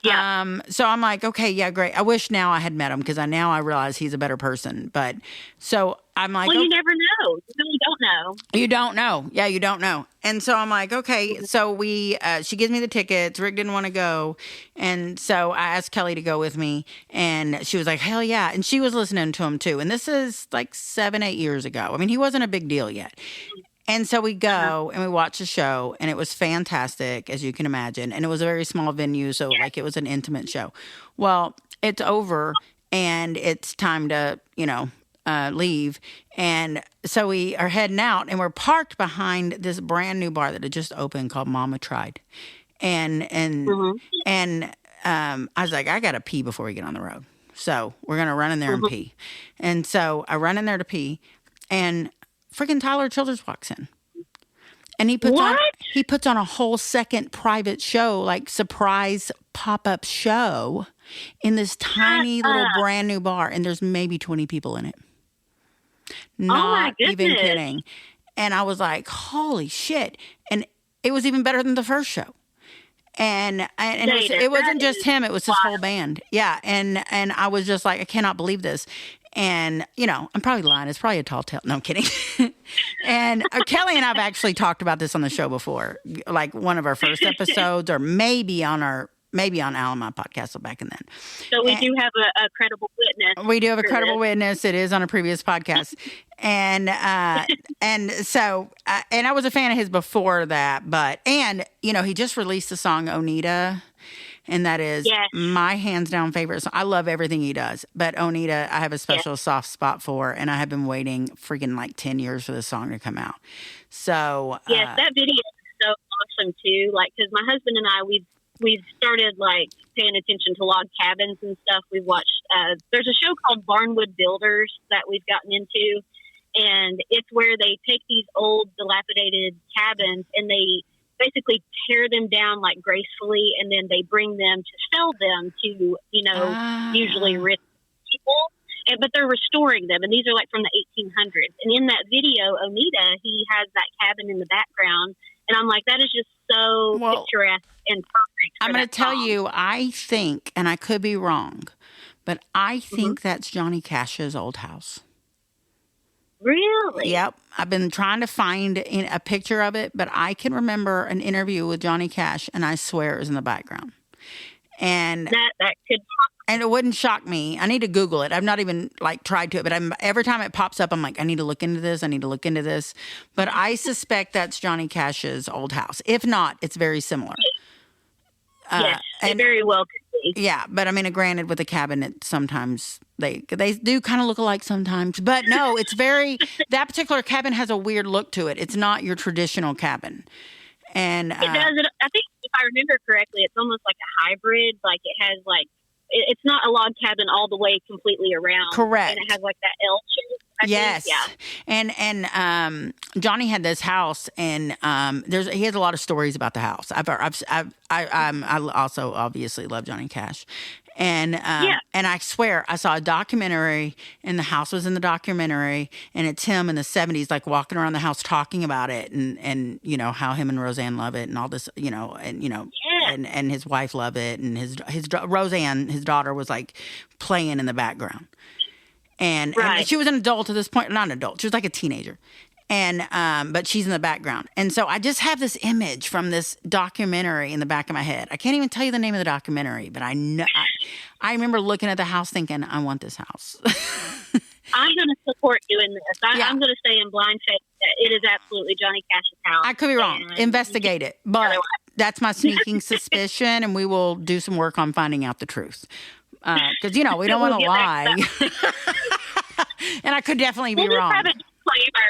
Speaker 1: okay, yeah, great. I wish now I had met him, because now I realize he's a better person. But so I'm like,
Speaker 3: well, you never know. You really don't know.
Speaker 1: You don't know. Yeah, you don't know. And so I'm like, okay. So she gives me the tickets. Rick didn't want to go. And so I asked Kelly to go with me, and she was like, hell yeah. And she was listening to him too. And this is like 7-8 years ago. I mean, he wasn't a big deal yet. And so we go and we watch the show, and it was fantastic, as you can imagine. And it was a very small venue, so like it was an intimate show. Well, it's over, and it's time to, you know, leave. And so we are heading out, and we're parked behind this brand new bar that had just opened called Mama Tried. And I was like, I got to pee before we get on the road. So we're going to run in there and pee. And so I run in there to pee, and freaking Tyler Childers walks in, and he puts on a whole second private show, like surprise pop-up show, in this tiny little brand new bar, and there's maybe 20 people in it. Not even kidding. And I was like, holy shit. And it was even better than the first show. And it wasn't just him, it was his whole band. Yeah. And I was just like, I cannot believe this. And, you know, I'm probably lying. It's probably a tall tale. No, I'm kidding. And Kelly and I have actually talked about this on the show before, like one of our first episodes, or maybe on Al and my podcast, so back in then.
Speaker 3: So we do have a credible witness.
Speaker 1: We do have a credible witness. It is on a previous podcast. And so I was a fan of his before that, and you know, he just released the song Onita, and that is my hands down favorite song. I love everything he does, but Onita I have a special soft spot for, and I have been waiting freaking like 10 years for this song to come out. So
Speaker 3: yes, that video is so awesome too. Like, because my husband and I, we've started like paying attention to log cabins and stuff. We've watched, there's a show called Barnwood Builders that we've gotten into, and it's where they take these old dilapidated cabins and they basically tear them down like gracefully, and then they bring them to sell them to, you know, usually rich people. But they're restoring them, and these are like from the 1800s. And in that video, Onita, he has that cabin in the background, and I'm like, that is just so picturesque and perfect.
Speaker 1: I'm going to tell you, I think, and I could be wrong, but I think that's Johnny Cash's old house.
Speaker 3: Really?
Speaker 1: Yep. I've been trying to find a picture of it, but I can remember an interview with Johnny Cash, and I swear it was in the background. And
Speaker 3: that could.
Speaker 1: And it wouldn't shock me. I need to Google it. I've not even like tried to it, but every time it pops up, I'm like, I need to look into this. I need to look into this. But I suspect that's Johnny Cash's old house. If not, it's very similar.
Speaker 3: Yes, it very well could be.
Speaker 1: Yeah, but I mean, granted, with a cabinet, sometimes they do kind of look alike sometimes. But no, it's that particular cabin has a weird look to it. It's not your traditional cabin. And
Speaker 3: it does. I think if I remember correctly, it's almost like a hybrid. Like it has like it's not a log cabin all the way completely around.
Speaker 1: Correct.
Speaker 3: And it has like that L shape.
Speaker 1: Yes.
Speaker 3: Yeah.
Speaker 1: And Johnny had this house, and he has a lot of stories about the house. I also obviously love Johnny Cash. And and I swear I saw a documentary, and the house was in the documentary, and it's him in the 70s, like walking around the house talking about it, and you know how him and Roseanne love it, and all this, and his wife love it, and his Roseanne, his daughter, was like playing in the background. And she was an adult at this point, not an adult. She was like a teenager. And but she's in the background. And so I just have this image from this documentary in the back of my head. I can't even tell you the name of the documentary, but I know I remember looking at the house thinking, I want this house.
Speaker 3: I'm going to support you in this. I'm going to say in blind faith that it is absolutely Johnny Cash's house.
Speaker 1: I could be wrong. Investigate it. But that's my sneaking suspicion, and we will do some work on finding out the truth. Because, we don't want to lie. And I could definitely be wrong.
Speaker 3: Have a disclaimer.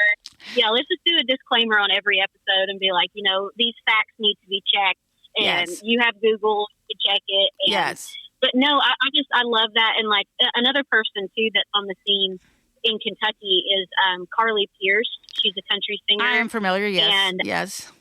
Speaker 3: Yeah, let's just do a disclaimer on every episode and be like, these facts need to be checked. And you have Google to check it. And,
Speaker 1: yes.
Speaker 3: But no, I love that. And like another person too that's on the scene in Kentucky is Carly Pierce. She's a country singer.
Speaker 1: I am familiar, yes.
Speaker 3: And
Speaker 1: yes.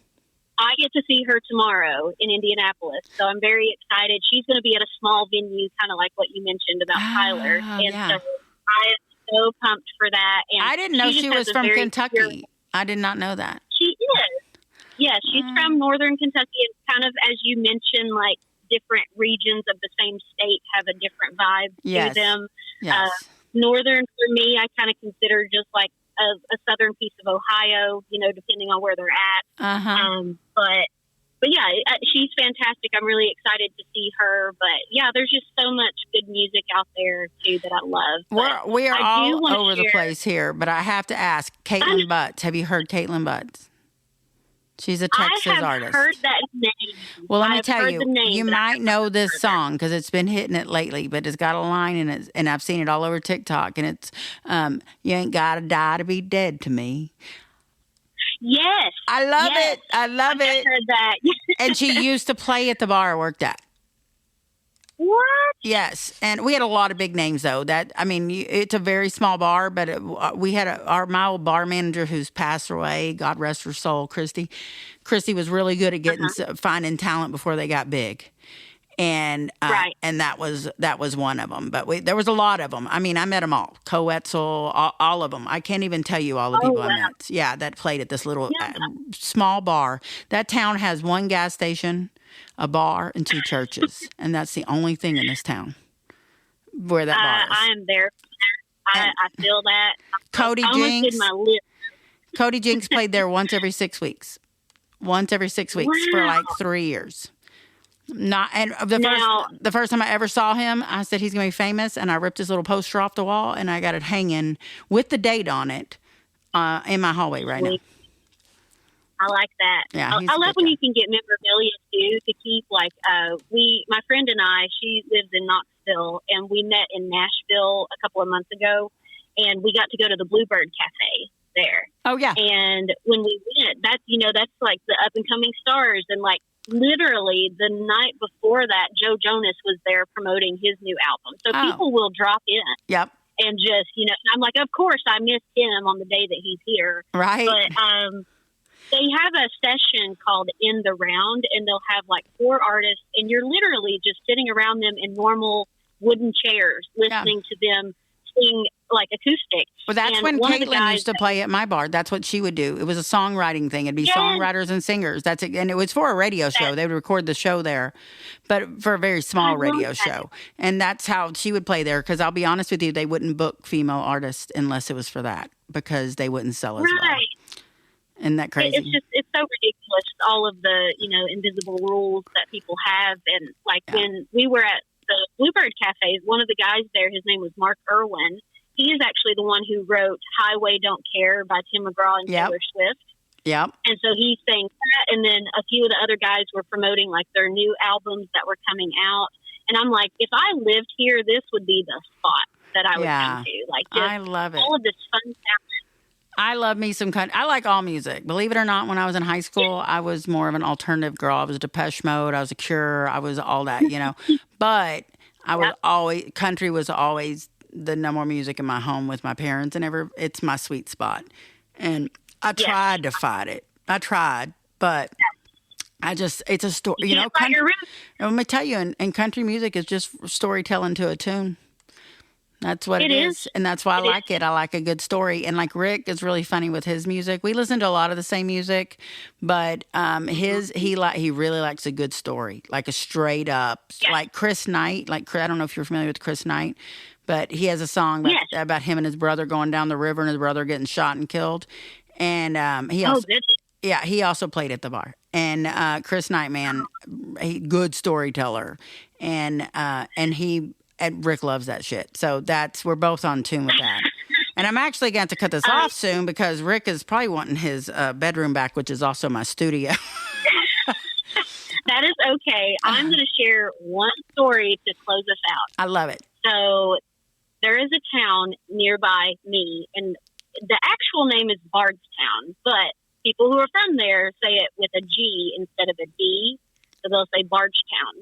Speaker 3: I get to see her tomorrow in Indianapolis, so I'm very excited. She's going to be at a small venue, kind of like what you mentioned about Tyler. And so I am so pumped for that. And
Speaker 1: I didn't know she was from Kentucky. I did not know that.
Speaker 3: She is. Yeah, she's from northern Kentucky. And kind of, as you mentioned, like different regions of the same state have a different vibe to them.
Speaker 1: Yes.
Speaker 3: Northern, for me, I kind of consider just like a southern piece of Ohio, depending on where they're at. But yeah, she's fantastic. I'm really excited to see her. But yeah, there's just so much good music out there too that I love.
Speaker 1: We are all over the place here, but I have to ask, Caitlin Butts. Have you heard Caitlin Butts? She's a Texas artist.
Speaker 3: I have heard that name.
Speaker 1: Well, let me tell you, you might know this song because it's been hitting it lately, but it's got a line in it, and I've seen it all over TikTok, and it's, you ain't gotta die to be dead to me.
Speaker 3: Yes.
Speaker 1: I love it. I love it.
Speaker 3: Heard that.
Speaker 1: And she used to play at the bar I worked at.
Speaker 3: What?
Speaker 1: Yes, and we had a lot of big names though. It's a very small bar, but we had my old bar manager who's passed away. God rest her soul, Christy. Christy was really good at getting finding talent before they got big, and and that was one of them. But there was a lot of them. I met them all. Coetzel, all of them. I can't even tell you all the people I met. Yeah, that played at this little small bar. That town has one gas station, a bar, and 2 churches, and that's the only thing in this town where that bar is.
Speaker 3: I am there. I feel that.
Speaker 1: Cody Jinks played there once every 6 weeks. Once every 6 weeks for like 3 years. The first time I ever saw him, I said he's gonna be famous, and I ripped his little poster off the wall, and I got it hanging with the date on it in my hallway right now.
Speaker 3: I like that.
Speaker 1: Yeah,
Speaker 3: I love when you can get memorabilia too to keep. Like my friend and I, she lives in Knoxville, and we met in Nashville a couple of months ago, and we got to go to the Bluebird Cafe there.
Speaker 1: Oh yeah.
Speaker 3: And when we went, that's like the up and coming stars, and like literally the night before that, Joe Jonas was there promoting his new album. So people will drop in.
Speaker 1: Yep.
Speaker 3: And just I'm like, of course I missed him on the day that he's here.
Speaker 1: Right.
Speaker 3: But they have a session called In the Round, and they'll have like 4 artists, and you're literally just sitting around them in normal wooden chairs, listening to them sing like acoustic.
Speaker 1: Well, that's when Caitlin used to play at my bar. That's what she would do. It was a songwriting thing. It'd be songwriters and singers. That's it. And it was for a radio show. They would record the show there, but for a very small radio show. And that's how she would play there. Because I'll be honest with you, they wouldn't book female artists unless it was for that, because they wouldn't sell as well. Isn't that crazy?
Speaker 3: It's so ridiculous, all of the, invisible rules that people have. And like when we were at the Bluebird Cafe, one of the guys there, his name was Mark Irwin. He is actually the one who wrote Highway Don't Care by Tim McGraw and Taylor Swift.
Speaker 1: Yep.
Speaker 3: And so he sang that. And then a few of the other guys were promoting like their new albums that were coming out. And I'm like, if I lived here, this would be the spot that I would come to. Like,
Speaker 1: I love it.
Speaker 3: All of this fun stuff.
Speaker 1: I love me some country. I like all music. Believe it or not, when I was in high school, I was more of an alternative girl. I was Depeche Mode. I was a Cure. I was all that, But Country was always the number one music in my home with my parents, and it's my sweet spot. And I tried to fight it. I tried, but it's a story. You know, let me tell you, and country music is just storytelling to a tune. That's what it is. And that's why I like it. I like a good story. And like Rick is really funny with his music. We listen to a lot of the same music, but he really likes a good story, like a straight up, like Chris Knight. I don't know if you're familiar with Chris Knight, but he has a song about him and his brother going down the river and his brother getting shot and killed. And he also played at the bar. And Chris Knight, man, good storyteller. And Rick loves that shit. So we're both on tune with that. And I'm actually going to cut this off soon because Rick is probably wanting his bedroom back, which is also my studio.
Speaker 3: That is okay. I'm going to share one story to close us out.
Speaker 1: I love it.
Speaker 3: So there is a town nearby me, and the actual name is Bardstown, but people who are from there say it with a G instead of a D. So they'll say Bardstown,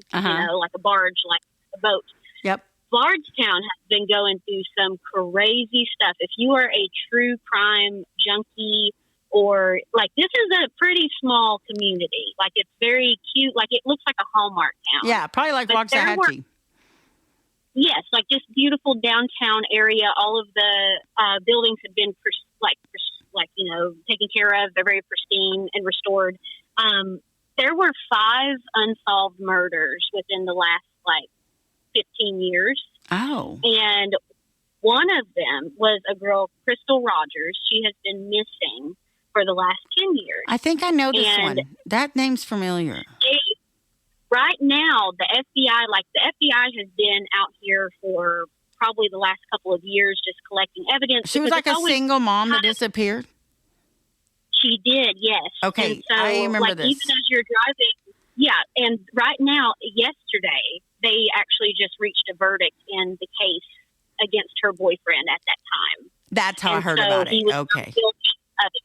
Speaker 3: like a barge, like a boat.
Speaker 1: Yep.
Speaker 3: Bardstown has been going through some crazy stuff. If you are a true crime junkie, or like, this is a pretty small community. Like, it's very cute. Like, it looks like a Hallmark town.
Speaker 1: Yeah, probably like Waxahachie.
Speaker 3: Yes, like this beautiful downtown area. All of the buildings have been taken care of. They're very pristine and restored. There were 5 unsolved murders within the last 15 years.
Speaker 1: Oh.
Speaker 3: And one of them was a girl, Crystal Rogers. She has been missing for the last 10 years.
Speaker 1: I think I know this one. That name's familiar.
Speaker 3: Right now, the FBI has been out here for probably the last couple of years just collecting evidence.
Speaker 1: She was like a single mom that disappeared?
Speaker 3: She did, yes.
Speaker 1: Okay,
Speaker 3: and so,
Speaker 1: I remember this.
Speaker 3: Even as you're driving, and right now, yesterday, they actually just reached a verdict in the case against her boyfriend at that time.
Speaker 1: That's how I heard about it. Okay.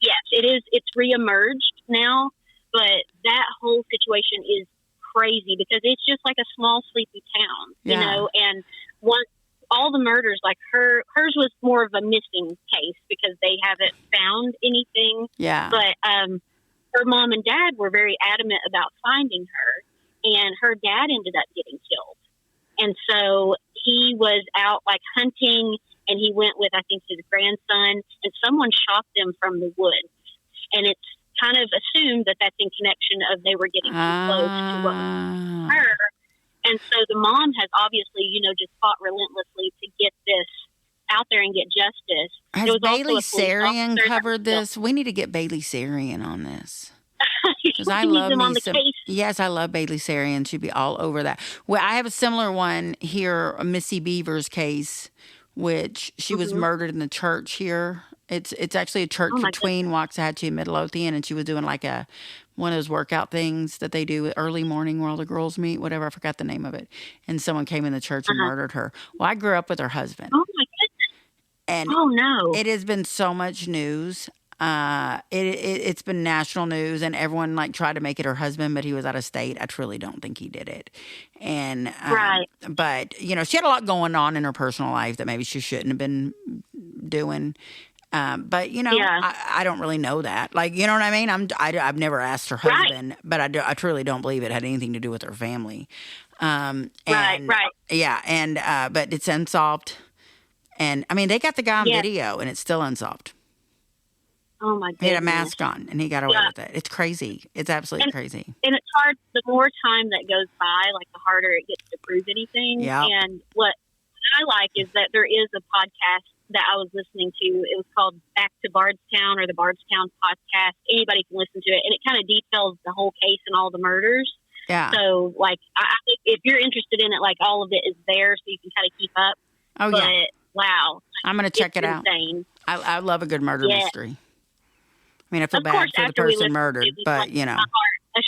Speaker 3: Yes, it is. It's reemerged now, but that whole situation is crazy because it's just like a small, sleepy town, you know, and all the murders, like hers was more of a missing case because they haven't found anything.
Speaker 1: Yeah.
Speaker 3: But her mom and dad were very adamant about finding her. And her dad ended up getting killed. And so he was out hunting, and he went with, I think, his grandson, and someone shot them from the woods. And it's kind of assumed that that's in connection of they were getting too close to what was her. And so the mom has obviously, just fought relentlessly to get this out there and get justice.
Speaker 1: Has Bailey Sarian covered this? We need to get Bailey Sarian on this. Because I love me some. Yes, I love Bailey Sarian. She'd be all over that. Well, I have a similar one here, Missy Beaver's case, which she was murdered in the church here. It's actually a church between Waxahachie and Midlothian, and she was doing like one of those workout things that they do early morning where all the girls meet, whatever. I forgot the name of it. And someone came in the church and murdered her. Well, I grew up with her husband.
Speaker 3: Oh my goodness!
Speaker 1: And it has been so much news. It's been national news, and everyone tried to make it her husband, but he was out of state. I truly don't think he did it. And but she had a lot going on in her personal life that maybe she shouldn't have been doing. But I don't really know that. You know what I mean? I've never asked her husband, but I truly don't believe it had anything to do with her family. Yeah, and but it's unsolved. And I mean, they got the guy on video, and it's still unsolved.
Speaker 3: Oh my goodness.
Speaker 1: He had a mask on, and he got away with it. It's crazy. It's absolutely crazy.
Speaker 3: And it's hard. The more time that goes by, the harder it gets to prove anything.
Speaker 1: Yeah.
Speaker 3: And what I like is that there is a podcast that I was listening to. It was called Back to Bardstown, or the Bardstown podcast. Anybody can listen to it, and it kind of details the whole case and all the murders.
Speaker 1: Yeah.
Speaker 3: So, I think if you're interested in it, all of it is there, so you can kind of keep up.
Speaker 1: Oh,
Speaker 3: but,
Speaker 1: yeah.
Speaker 3: Wow.
Speaker 1: I'm going to check it
Speaker 3: insane.
Speaker 1: out. I love a good murder mystery. I mean, I feel bad for the person murdered, but
Speaker 3: That's your heart I'm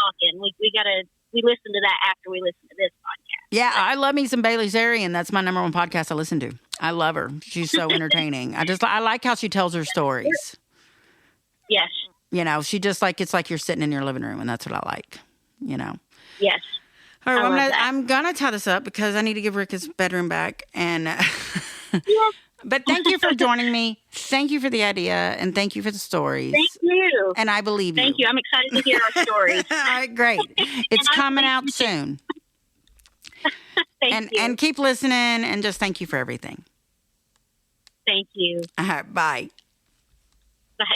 Speaker 3: talking. We listen to that after we listen to this podcast.
Speaker 1: Yeah, I love me some Bailey Sarian. That's my number one podcast I listen to. I love her. She's so entertaining. I like how she tells her stories.
Speaker 3: Yes.
Speaker 1: She just it's like you're sitting in your living room, and that's what I like.
Speaker 3: Yes.
Speaker 1: All right,
Speaker 3: I love that.
Speaker 1: I'm gonna tie this up because I need to give Rick his bedroom back. And
Speaker 3: Yes.
Speaker 1: but thank you for joining me. Thank you for the idea, and thank you for the stories.
Speaker 3: Thank you.
Speaker 1: And I believe you.
Speaker 3: Thank you. I'm excited to hear our stories.
Speaker 1: All right, great. It's coming out soon.
Speaker 3: Thank you.
Speaker 1: And keep listening, and just thank you for everything.
Speaker 3: Thank you.
Speaker 1: Bye.
Speaker 3: Bye.